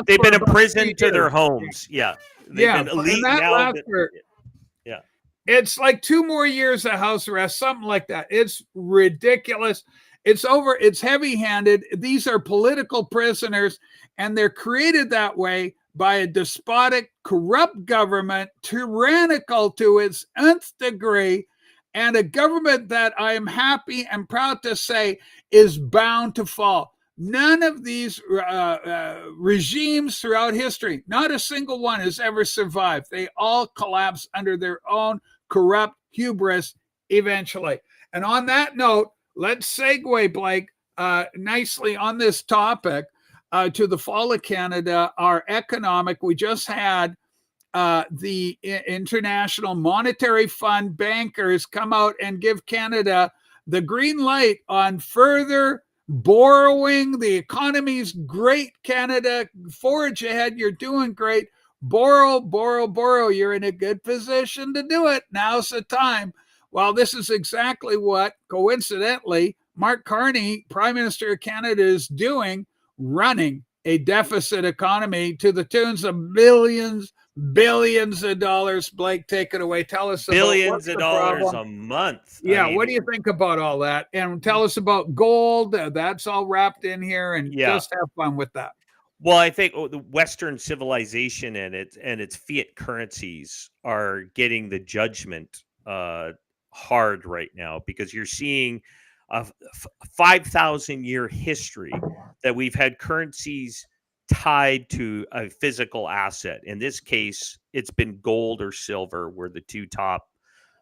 Speaker 2: they've been imprisoned to their homes. Yeah, they've been elite now. Yeah,
Speaker 1: it's like 2 more years of house arrest, something like that. It's ridiculous. It's over. It's heavy-handed. These are political prisoners, and they're created that way by a despotic, corrupt government, tyrannical to its nth degree, and a government that I am happy and proud to say is bound to fall. None of these regimes throughout history, not a single one has ever survived. They all collapse under their own corrupt hubris eventually. And on that note, let's segue, Blake, nicely on this topic. to the fall of Canada are economic. We just had the International Monetary Fund bankers come out and give Canada the green light on further borrowing. The economy's great, Canada. Forge ahead. You're doing great. Borrow, borrow, borrow. You're in a good position to do it. Now's the time. Well, this is exactly what, coincidentally, Mark Carney, Prime Minister of Canada, is doing, running a deficit economy to the tunes of billions of dollars. Blake, take it away. Tell us
Speaker 2: billions
Speaker 1: about
Speaker 2: of
Speaker 1: what's the
Speaker 2: dollars
Speaker 1: problem.
Speaker 2: a month.
Speaker 1: Yeah, what do you think about all that? And tell us about gold. That's all wrapped in here, and just have fun with that.
Speaker 2: Well, I think the Western civilization and its fiat currencies are getting the judgment hard right now, because you're seeing a 5,000-year history that we've had currencies tied to a physical asset. In this case, it's been gold or silver were the two top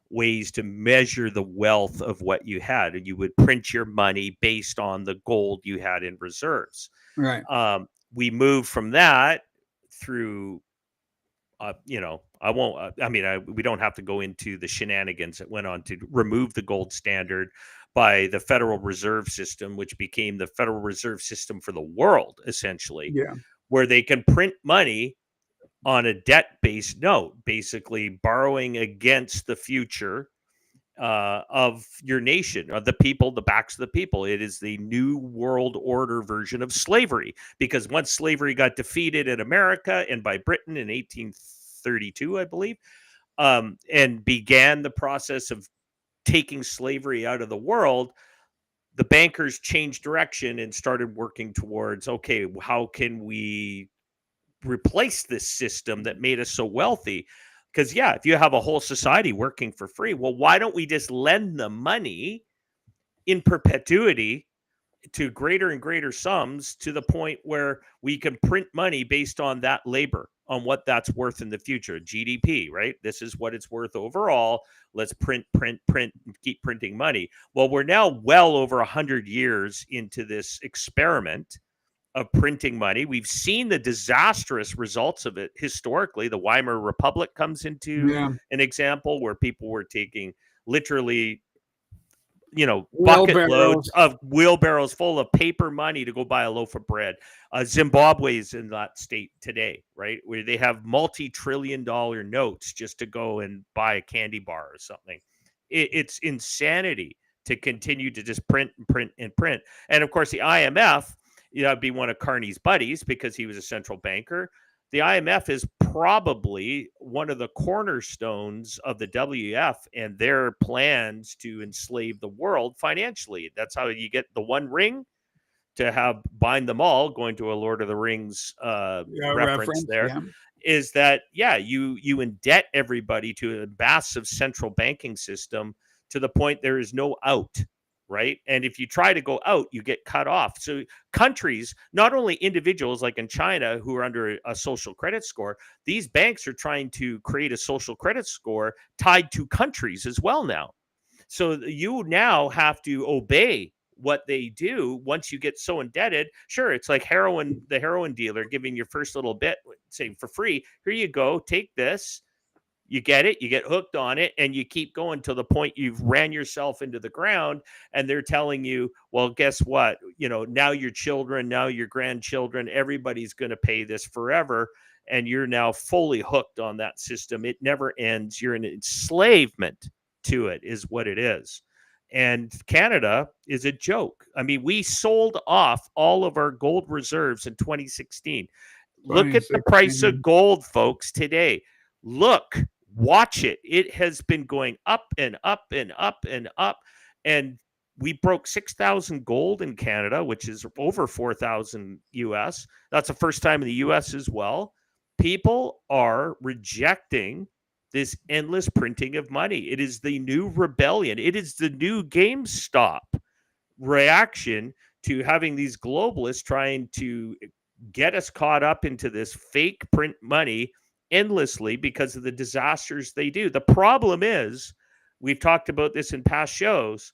Speaker 2: ways to measure the wealth of what you had, and you would print your money based on the gold you had in reserves.
Speaker 1: Right.
Speaker 2: We moved from that through, I won't, we don't have to go into the shenanigans that went on to remove the gold standard by the Federal Reserve System, which became the Federal Reserve System for the world, essentially, where they can print money on a debt-based note, basically borrowing against the future of your nation, of the people, the backs of the people. It is the new world order version of slavery, because once slavery got defeated in America and by Britain in 1832, I believe, and began the process of taking slavery out of the world, the bankers changed direction and started working towards, okay, how can we replace this system that made us so wealthy? Because, if you have a whole society working for free, well, why don't we just lend them money in perpetuity to greater and greater sums, to the point where we can print money based on that labor, on what that's worth in the future? GDP, right? This is what it's worth overall. Let's print, keep printing money. Well, we're now well over 100 years into this experiment of printing money. We've seen the disastrous results of it historically. The Weimar Republic comes into an example where people were taking literally, bucket loads of wheelbarrows full of paper money to go buy a loaf of bread. Zimbabwe's in that state today, right? Where they have multi-trillion-dollar notes just to go and buy a candy bar or something. It's insanity to continue to just print and print and print. And of course, the IMF, that'd be one of Carney's buddies because he was a central banker. The IMF is probably one of the cornerstones of the WF and their plans to enslave the world financially. That's how you get the One Ring, to bind them all, going to a Lord of the Rings reference there. Is that, you indebt everybody to a massive central banking system to the point there is no out. Right. And if you try to go out, you get cut off. So countries, not only individuals like in China who are under a social credit score, these banks are trying to create a social credit score tied to countries as well now. So you now have to obey what they do once you get so indebted. Sure, it's like the heroin dealer giving your first little bit, say for free. Here you go, take this. You get it, you get hooked on it, and you keep going to the point you've ran yourself into the ground. And they're telling you, well, guess what? Now your children, now your grandchildren, everybody's going to pay this forever. And you're now fully hooked on that system. It never ends. You're in enslavement to it, is what it is. And Canada is a joke. I mean, we sold off all of our gold reserves in 2016. Look at the price of gold, folks, today. Look. Watch it. It has been going up and up and up and up. And we broke 6,000 gold in Canada, which is over 4,000 US. That's the first time in the US as well. People are rejecting this endless printing of money. It is the new rebellion. It is the new GameStop reaction to having these globalists trying to get us caught up into this fake print money endlessly because of the disasters they do. The problem is, we've talked about this in past shows,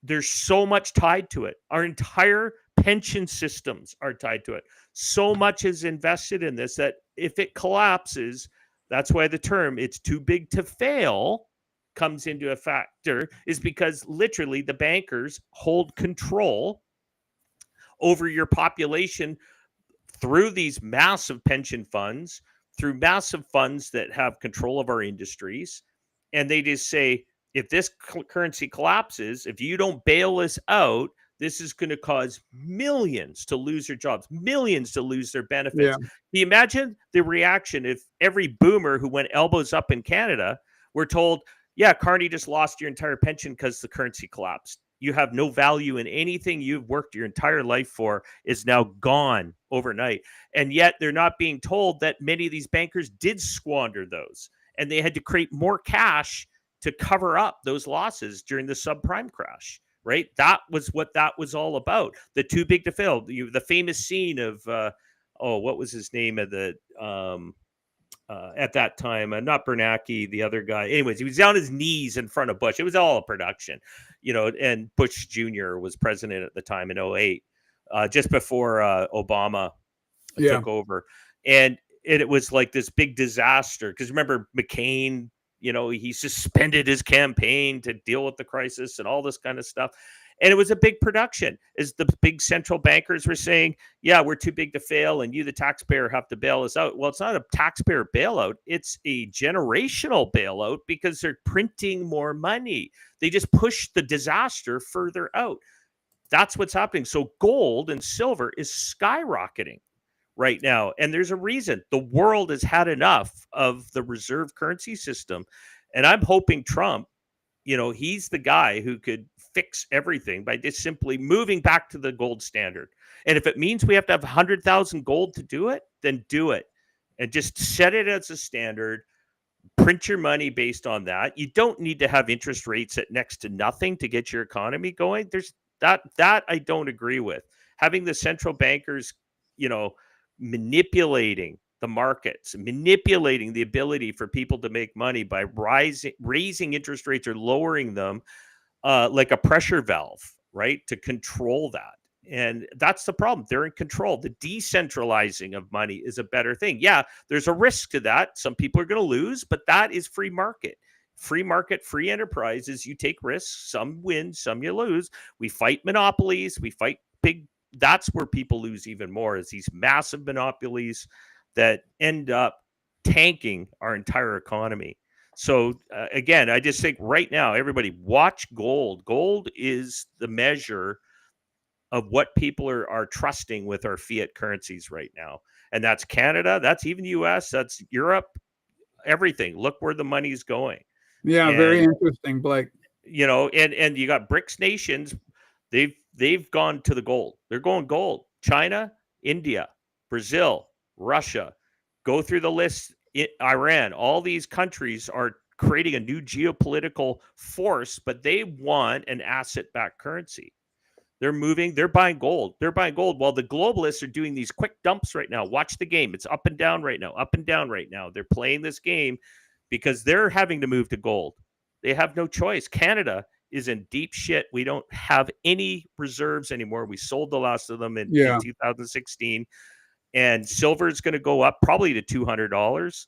Speaker 2: there's so much tied to it. Our entire pension systems are tied to it. So much is invested in this that if it collapses, that's why the term "it's too big to fail" comes into a factor, is because literally the bankers hold control over your population through these massive pension funds, through massive funds that have control of our industries. And they just say, if this currency collapses, if you don't bail us out, this is going to cause millions to lose their jobs, millions to lose their benefits. Can you imagine the reaction if every boomer who went elbows up in Canada were told, yeah, Carney just lost your entire pension because the currency collapsed. You have no value in anything you've worked your entire life for is now gone overnight. And yet they're not being told that many of these bankers did squander those, and they had to create more cash to cover up those losses during the subprime crash, right? That was what that was all about. The too big to fail. The famous scene of, what was his name of the, at that time, not Bernanke, the other guy. Anyways, he was on his knees in front of Bush. It was all a production, and Bush Jr. was president at the time in 2008, just before Obama took over. And it was like this big disaster. Because remember, McCain, he suspended his campaign to deal with the crisis and all this kind of stuff. And it was a big production, as the big central bankers were saying, yeah, we're too big to fail, and you, the taxpayer, have to bail us out. Well, it's not a taxpayer bailout. It's a generational bailout because they're printing more money. They just push the disaster further out. That's what's happening. So gold and silver is skyrocketing right now. And there's a reason. The world has had enough of the reserve currency system. And I'm hoping Trump, he's the guy who could fix everything by just simply moving back to the gold standard. And if it means we have to have 100,000 gold to do it, then do it. And just set it as a standard. Print your money based on that. You don't need to have interest rates at next to nothing to get your economy going. There's that I don't agree with. Having the central bankers, manipulating the markets, manipulating the ability for people to make money by raising interest rates or lowering them, like a pressure valve, right, to control that. And that's the problem. They're in control. The decentralizing of money is a better thing. Yeah, there's a risk to that. Some people are going to lose, but that is free market. Free market, free enterprises. You take risks. Some win, some you lose. We fight monopolies. We fight big. That's where people lose even more, is these massive monopolies that end up tanking our entire economy. So again, I just think right now, everybody watch gold. Gold is the measure of what people are trusting with our fiat currencies right now. And that's Canada, that's even US, that's Europe, everything. Look where the money's going.
Speaker 1: Yeah, and, very interesting, Blake.
Speaker 2: And you got BRICS nations, they've gone to the gold. They're going gold. China, India, Brazil, Russia, go through the list. Iran, all these countries are creating a new geopolitical force, but they want an asset-backed currency. They're buying gold. They're buying gold while the globalists are doing these quick dumps right now. Watch the game. It's up and down right now, up and down right now. They're playing this game because they're having to move to gold. They have no choice. Canada is in deep shit. We don't have any reserves anymore. We sold the last of them in 2016. And silver is going to go up probably to $200.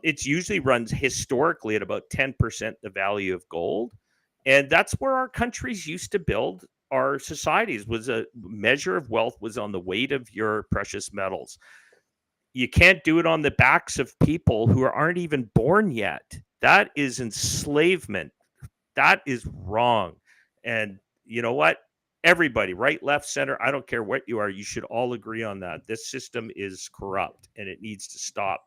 Speaker 2: It usually runs historically at about 10% the value of gold. And that's where our countries used to build our societies. Was a measure of wealth was on the weight of your precious metals. You can't do it on the backs of people who aren't even born yet. That is enslavement. That is wrong. And you know what? Everybody, right, left, center, I don't care what you are, you should all agree on that. This system is corrupt and it needs to stop.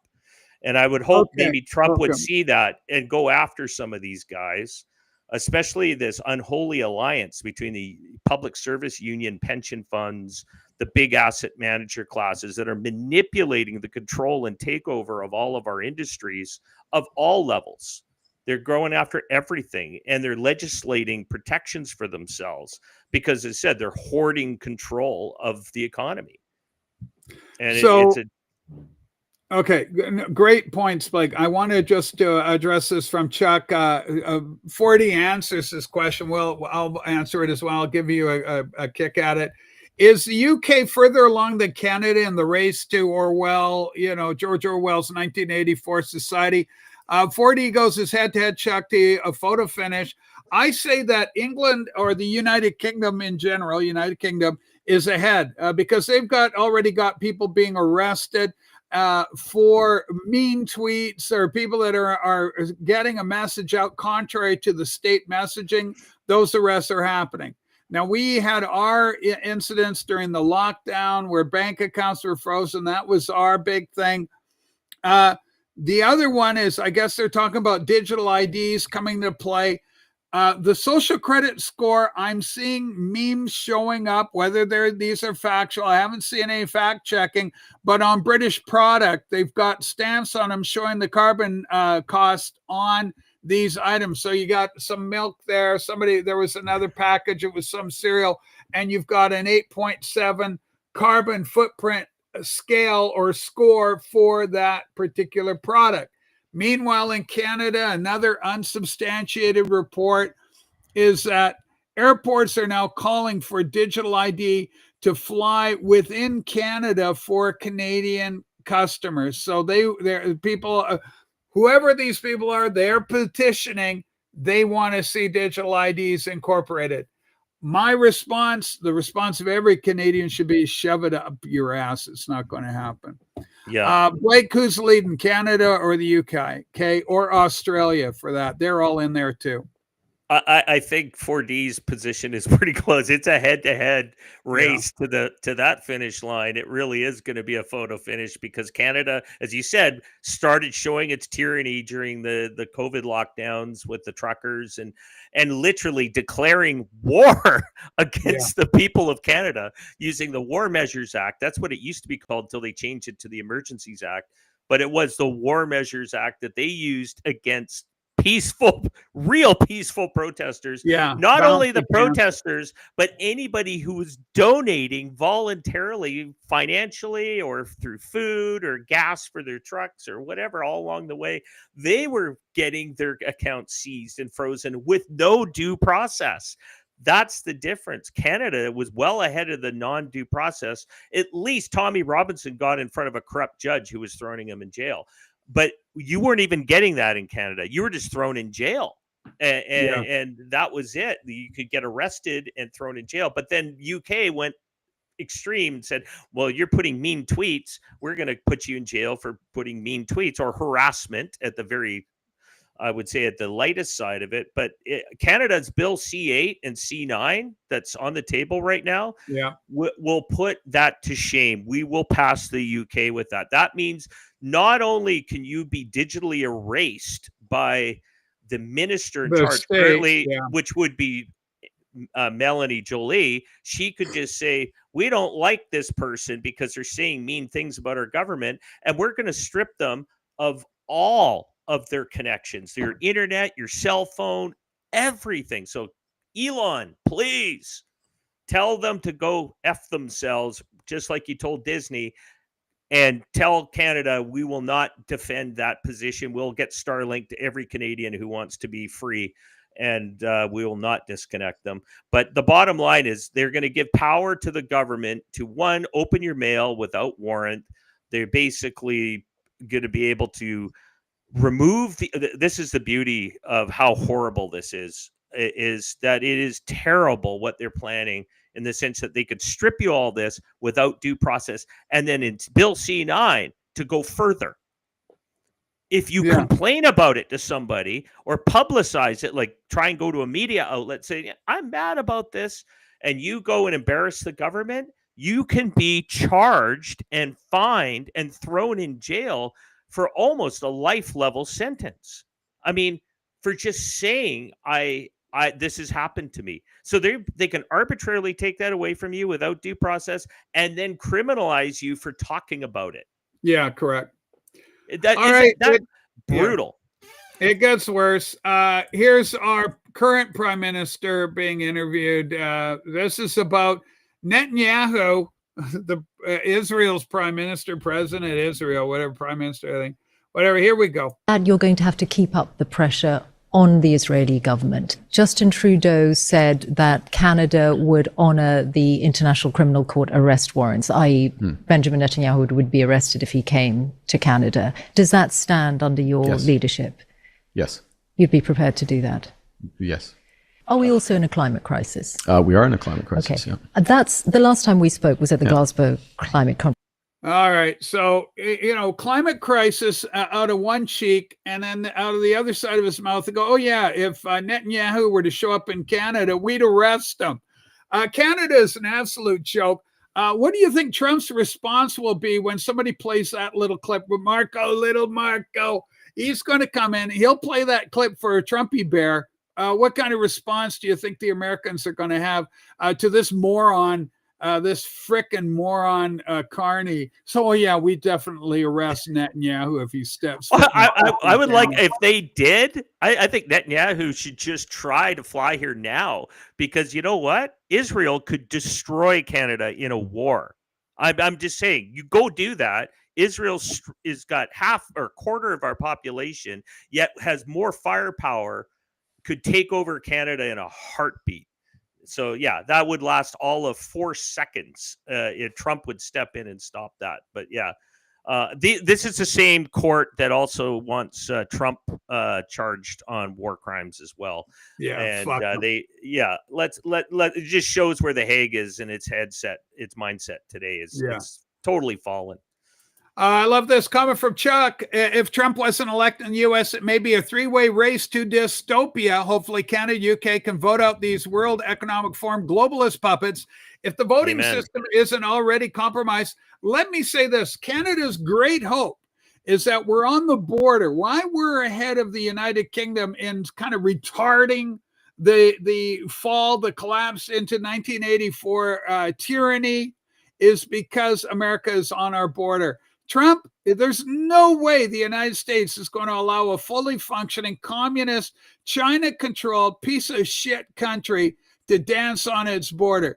Speaker 2: And I would hope maybe Trump would see that and go after some of these guys, especially this unholy alliance between the public service union pension funds, the big asset manager classes that are manipulating the control and takeover of all of our industries of all levels. They're going after everything, and they're legislating protections for themselves because, as I said, they're hoarding control of the economy. And
Speaker 1: so, okay, great points, Blake. I want to just address this from Chuck. 40 answers this question. Well, I'll answer it as well. I'll give you a kick at it. Is the UK further along than Canada in the race to Orwell, George Orwell's 1984 society? Ford Egos is head-to-head Shakti, a photo finish. I say that England, or the United Kingdom in general, United Kingdom, is ahead because they've already got people being arrested for mean tweets or people that are getting a message out contrary to the state messaging. Those arrests are happening. Now, we had our incidents during the lockdown where bank accounts were frozen. That was our big thing. The other one is, I guess they're talking about digital IDs coming to play. The social credit score, I'm seeing memes showing up, whether these are factual. I haven't seen any fact checking, but on British product, they've got stamps on them showing the carbon cost on these items. So you got some milk there. There was another package. It was some cereal, and you've got an 8.7 carbon footprint scale or score for that particular product. Meanwhile, in Canada, another unsubstantiated report is that airports are now calling for digital ID to fly within Canada for Canadian customers. So people, whoever these people are, they're petitioning. They want to see digital IDs incorporated. My response, the response of every Canadian, should be shove it up your ass. It's not going to happen.
Speaker 2: Yeah.
Speaker 1: Blake, who's leading, Canada or the UK, or Australia for that? They're all in there too.
Speaker 2: I think 4D's position is pretty close. It's a head-to-head race to that finish line. It really is going to be a photo finish because Canada, as you said, started showing its tyranny during the COVID lockdowns with the truckers and literally declaring war against the people of Canada using the War Measures Act. That's what it used to be called until they changed it to the Emergencies Act. But it was the War Measures Act that they used against real peaceful protesters. Not only the protesters, but anybody who was donating voluntarily, financially, or through food or gas for their trucks or whatever, all along the way, they were getting their accounts seized and frozen with no due process. That's the difference. Canada was well ahead of the non-due process. At least Tommy Robinson got in front of a corrupt judge who was throwing him in jail. But you weren't even getting that in Canada. You were just thrown in jail. And that was it. You could get arrested and thrown in jail. But then UK went extreme and said, well, you're putting mean tweets. We're going to put you in jail for putting mean tweets or harassment at the very, I would say, at the lightest side of it. But Canada's Bill C8 and C9 that's on the table right now will put that to shame. We will pass the UK with that. That means not only can you be digitally erased by the minister in charge currently, which would be Melanie Jolie, she could just say, we don't like this person because they're saying mean things about our government, and we're going to strip them of all of their connections, your internet, your cell phone, everything. So Elon, please tell them to go F themselves, just like you told Disney, and tell Canada we will not defend that position. We'll get Starlink to every Canadian who wants to be free, and we will not disconnect them. But the bottom line is they're going to give power to the government to, one, open your mail without warrant. They're basically going to be able to remove this is the beauty of how horrible this is that it is terrible what they're planning, in the sense that they could strip you all this without due process. And then in Bill C9 to go further, if you complain about it to somebody or publicize it, like try and go to a media outlet saying, I'm mad about this, and you go and embarrass the government, you can be charged and fined and thrown in jail for almost a life level sentence. I mean, for just saying, this has happened to me. So they can arbitrarily take that away from you without due process and then criminalize you for talking about it.
Speaker 1: Yeah, correct.
Speaker 2: That's brutal.
Speaker 1: It gets worse. Here's our current prime minister being interviewed. This is about Netanyahu, the Israel's prime minister, president Israel, whatever, prime minister, I think, whatever. Here we go.
Speaker 3: And you're going to have to keep up the pressure on the Israeli government. Justin Trudeau said that Canada would honor the International Criminal Court arrest warrants, i.e. Benjamin Netanyahu would be arrested if he came to Canada. Does that stand under your leadership?
Speaker 4: Yes.
Speaker 3: You'd be prepared to do that?
Speaker 4: Yes.
Speaker 3: Are we also in a climate crisis?
Speaker 4: We are in a climate crisis,
Speaker 3: okay. Yeah. That's the last time we spoke was at the Glasgow Climate Conference.
Speaker 1: All right. So, climate crisis out of one cheek, and then out of the other side of his mouth, to go, oh, yeah, if Netanyahu were to show up in Canada, we'd arrest him. Canada is an absolute joke. What do you think Trump's response will be when somebody plays that little clip with little Marco? He's going to come in. He'll play that clip for a Trumpy bear. What kind of response do you think the Americans are going to have to this moron? This frickin' moron Carney. So, we definitely arrest Netanyahu if he steps.
Speaker 2: I would like if they did. I think Netanyahu should just try to fly here now, because you know what? Israel could destroy Canada in a war. I'm just saying, you go do that. Israel is got half or quarter of our population, yet has more firepower, could take over Canada in a heartbeat. So, that would last all of 4 seconds if Trump would step in and stop that. But, this is the same court that also wants Trump charged on war crimes as well.
Speaker 1: Yeah.
Speaker 2: And it just shows where the Hague is in its mindset today it's totally fallen.
Speaker 1: I love this comment from Chuck. If Trump wasn't elected in the U.S., it may be a 3-way race to dystopia. Hopefully, Canada, UK can vote out these World Economic Forum globalist puppets. If the voting system isn't already compromised, let me say this. Canada's great hope is that we're on the border. Why we're ahead of the United Kingdom in kind of retarding the collapse into 1984 tyranny is because America is on our border. Trump, there's no way the United States is going to allow a fully functioning communist, China-controlled piece of shit country to dance on its border.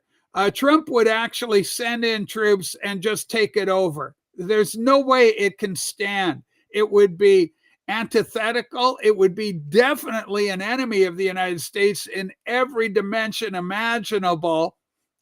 Speaker 1: Trump would actually send in troops and just take it over. There's no way it can stand. It would be antithetical. It would be definitely an enemy of the United States in every dimension imaginable.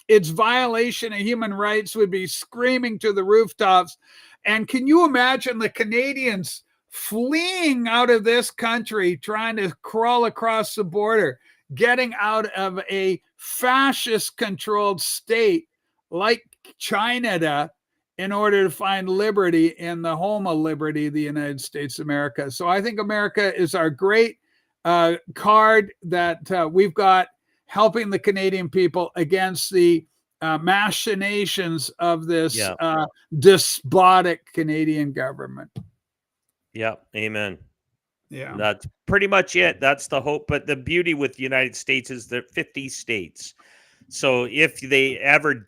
Speaker 1: Its violation of human rights would be screaming to the rooftops. And can you imagine the Canadians fleeing out of this country, trying to crawl across the border, getting out of a fascist-controlled state like China in order to find liberty in the home of liberty, the United States of America. So I think America is our great card that we've got helping the Canadian people against the machinations of this despotic Canadian government.
Speaker 2: Yeah, amen.
Speaker 1: Yeah,
Speaker 2: that's pretty much it. That's the hope. But the beauty with the United States is there are 50 states. So if they ever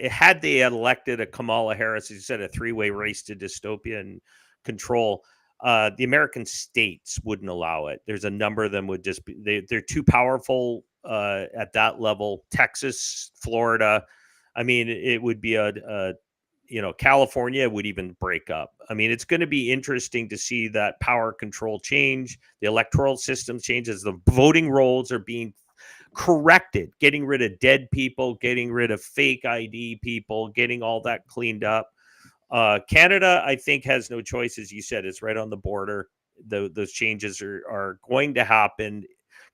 Speaker 2: had they elected a Kamala Harris, as you said, a 3-way race to dystopia and control, the American states wouldn't allow it. There's a number of them would just be, they're too powerful at that level. Texas, Florida, I mean, it would be California would even break up. I mean, it's going to be interesting to see that power control change, the electoral system changes, the voting rolls are being corrected, getting rid of dead people, getting rid of fake ID people, getting all that cleaned up. Canada, I think, has no choice. As you said, it's right on the border. Those changes are going to happen.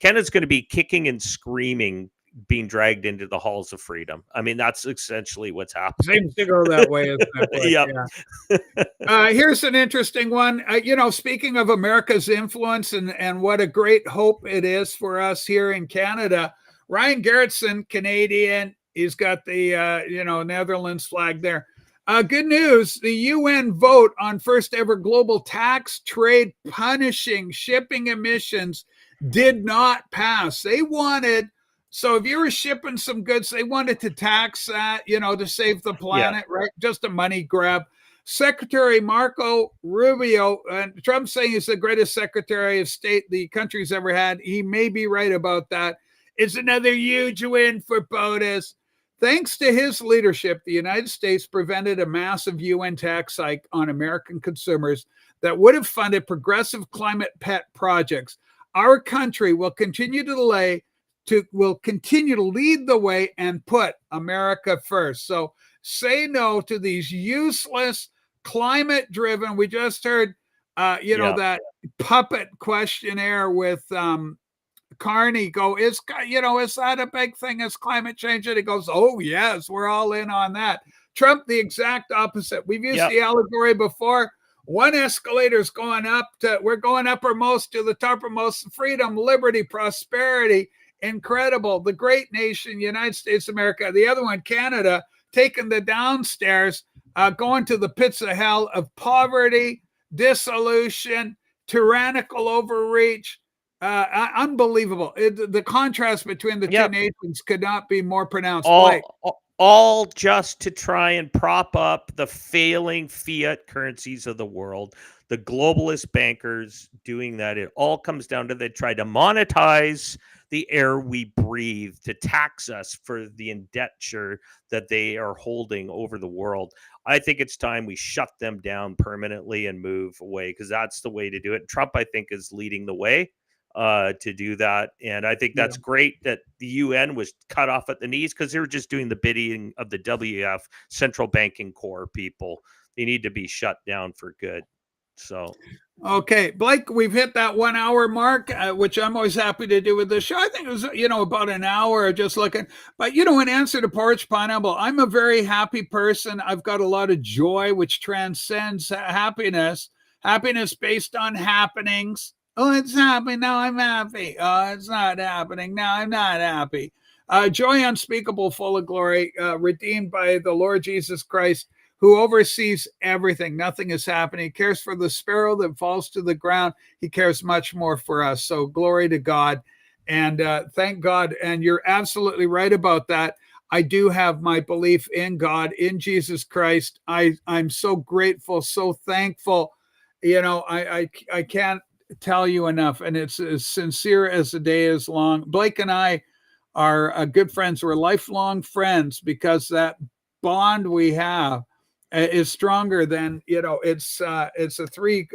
Speaker 2: Canada's going to be kicking and screaming, being dragged into the halls of freedom. I mean, that's essentially what's happening.
Speaker 1: Seems to go that way. Yeah. Here's an interesting one. Speaking of America's influence and what a great hope it is for us here in Canada, Ryan Gerritsen, Canadian, he's got the, Netherlands flag there. Good news. The UN vote on first ever global tax trade punishing shipping emissions did not pass. They wanted, so if you were shipping some goods, they wanted to tax that, to save the planet, right? Just a money grab. Secretary Marco Rubio, and Trump saying he's the greatest Secretary of State the country's ever had. He may be right about that. It's another huge win for POTUS. Thanks to his leadership, the United States prevented a massive UN tax hike on American consumers that would have funded progressive climate pet projects. our country will continue to lead the way and put America first. So say no to these useless climate-driven. We just heard, that puppet questionnaire with Carney go, is that a big thing? Is climate change? And he goes, oh yes, we're all in on that. Trump, the exact opposite. We've used the allegory before. One escalator's going up we're going uppermost to the toppermost. Freedom, liberty, prosperity, incredible. The great nation, United States of America. The other one, Canada, taking the downstairs, going to the pits of hell of poverty, dissolution, tyrannical overreach. Unbelievable. The contrast between the two nations could not be more pronounced.
Speaker 2: All just to try and prop up the failing fiat currencies of the world, the globalist bankers doing that. It all comes down to they try to monetize the air we breathe, to tax us for the indenture that they are holding over the world. I think it's time we shut them down permanently and move away, because that's the way to do it. Trump, I think, is leading the way to do that. And I think that's great that the UN was cut off at the knees, because they were just doing the bidding of the WF, central banking core people. They need to be shut down for good. So,
Speaker 1: okay, Blake, we've hit that 1 hour mark, which I'm always happy to do with this show. I think it was, about an hour just looking. But, in answer to Porch Pineapple, I'm a very happy person. I've got a lot of joy, which transcends happiness. Happiness based on happenings. Oh, it's happening. Now I'm happy. Oh, it's not happening. Now I'm not happy. Joy unspeakable, full of glory, redeemed by the Lord Jesus Christ, who oversees everything. Nothing is happening. He cares for the sparrow that falls to the ground. He cares much more for us. So glory to God. And thank God. And you're absolutely right about that. I do have my belief in God, in Jesus Christ. I'm so grateful, so thankful. I can't tell you enough, and it's as sincere as the day is long. Blake and I are good friends. We're lifelong friends because that bond we have is stronger than it's a three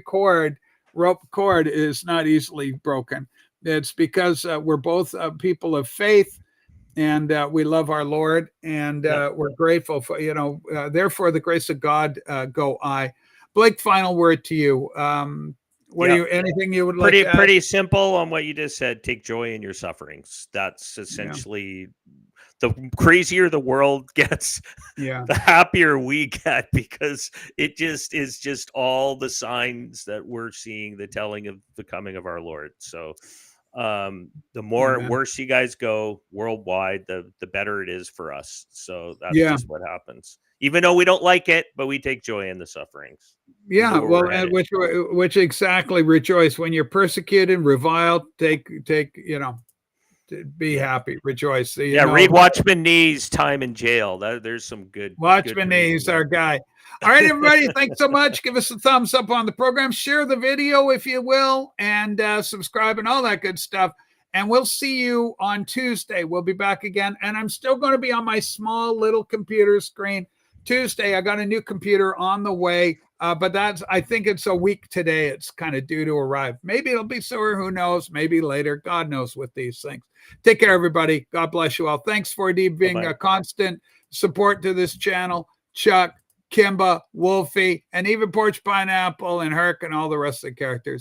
Speaker 1: cord rope cord is not easily broken. It's because we're both people of faith, and we love our Lord, and we're grateful for therefore the grace of God go I. Blake, final word to you. Anything you would like to add?
Speaker 2: Pretty simple on what you just said. Take joy in your sufferings. That's essentially the crazier the world gets, the happier we get, because it just is just all the signs that we're seeing, the telling of the coming of our Lord. So the more worse you guys go worldwide, the better it is for us. So that's just what happens. Even though we don't like it, but we take joy in the sufferings.
Speaker 1: Yeah, well, which exactly, rejoice when you're persecuted, reviled. Be happy, rejoice.
Speaker 2: Read Watchman Nee's Time in Jail. There's some good.
Speaker 1: Watchman Nee's our guy. All right, everybody, thanks so much. Give us a thumbs up on the program. Share the video if you will, and subscribe and all that good stuff. And we'll see you on Tuesday. We'll be back again, and I'm still going to be on my small little computer screen. Tuesday, I got a new computer on the way, but I think it's a week today. It's kind of due to arrive. Maybe it'll be sooner. Who knows? Maybe later. God knows with these things. Take care, everybody. God bless you all. Thanks for being a constant support to this channel. Chuck, Kimba, Wolfie, and even Porch Pineapple and Herc and all the rest of the characters.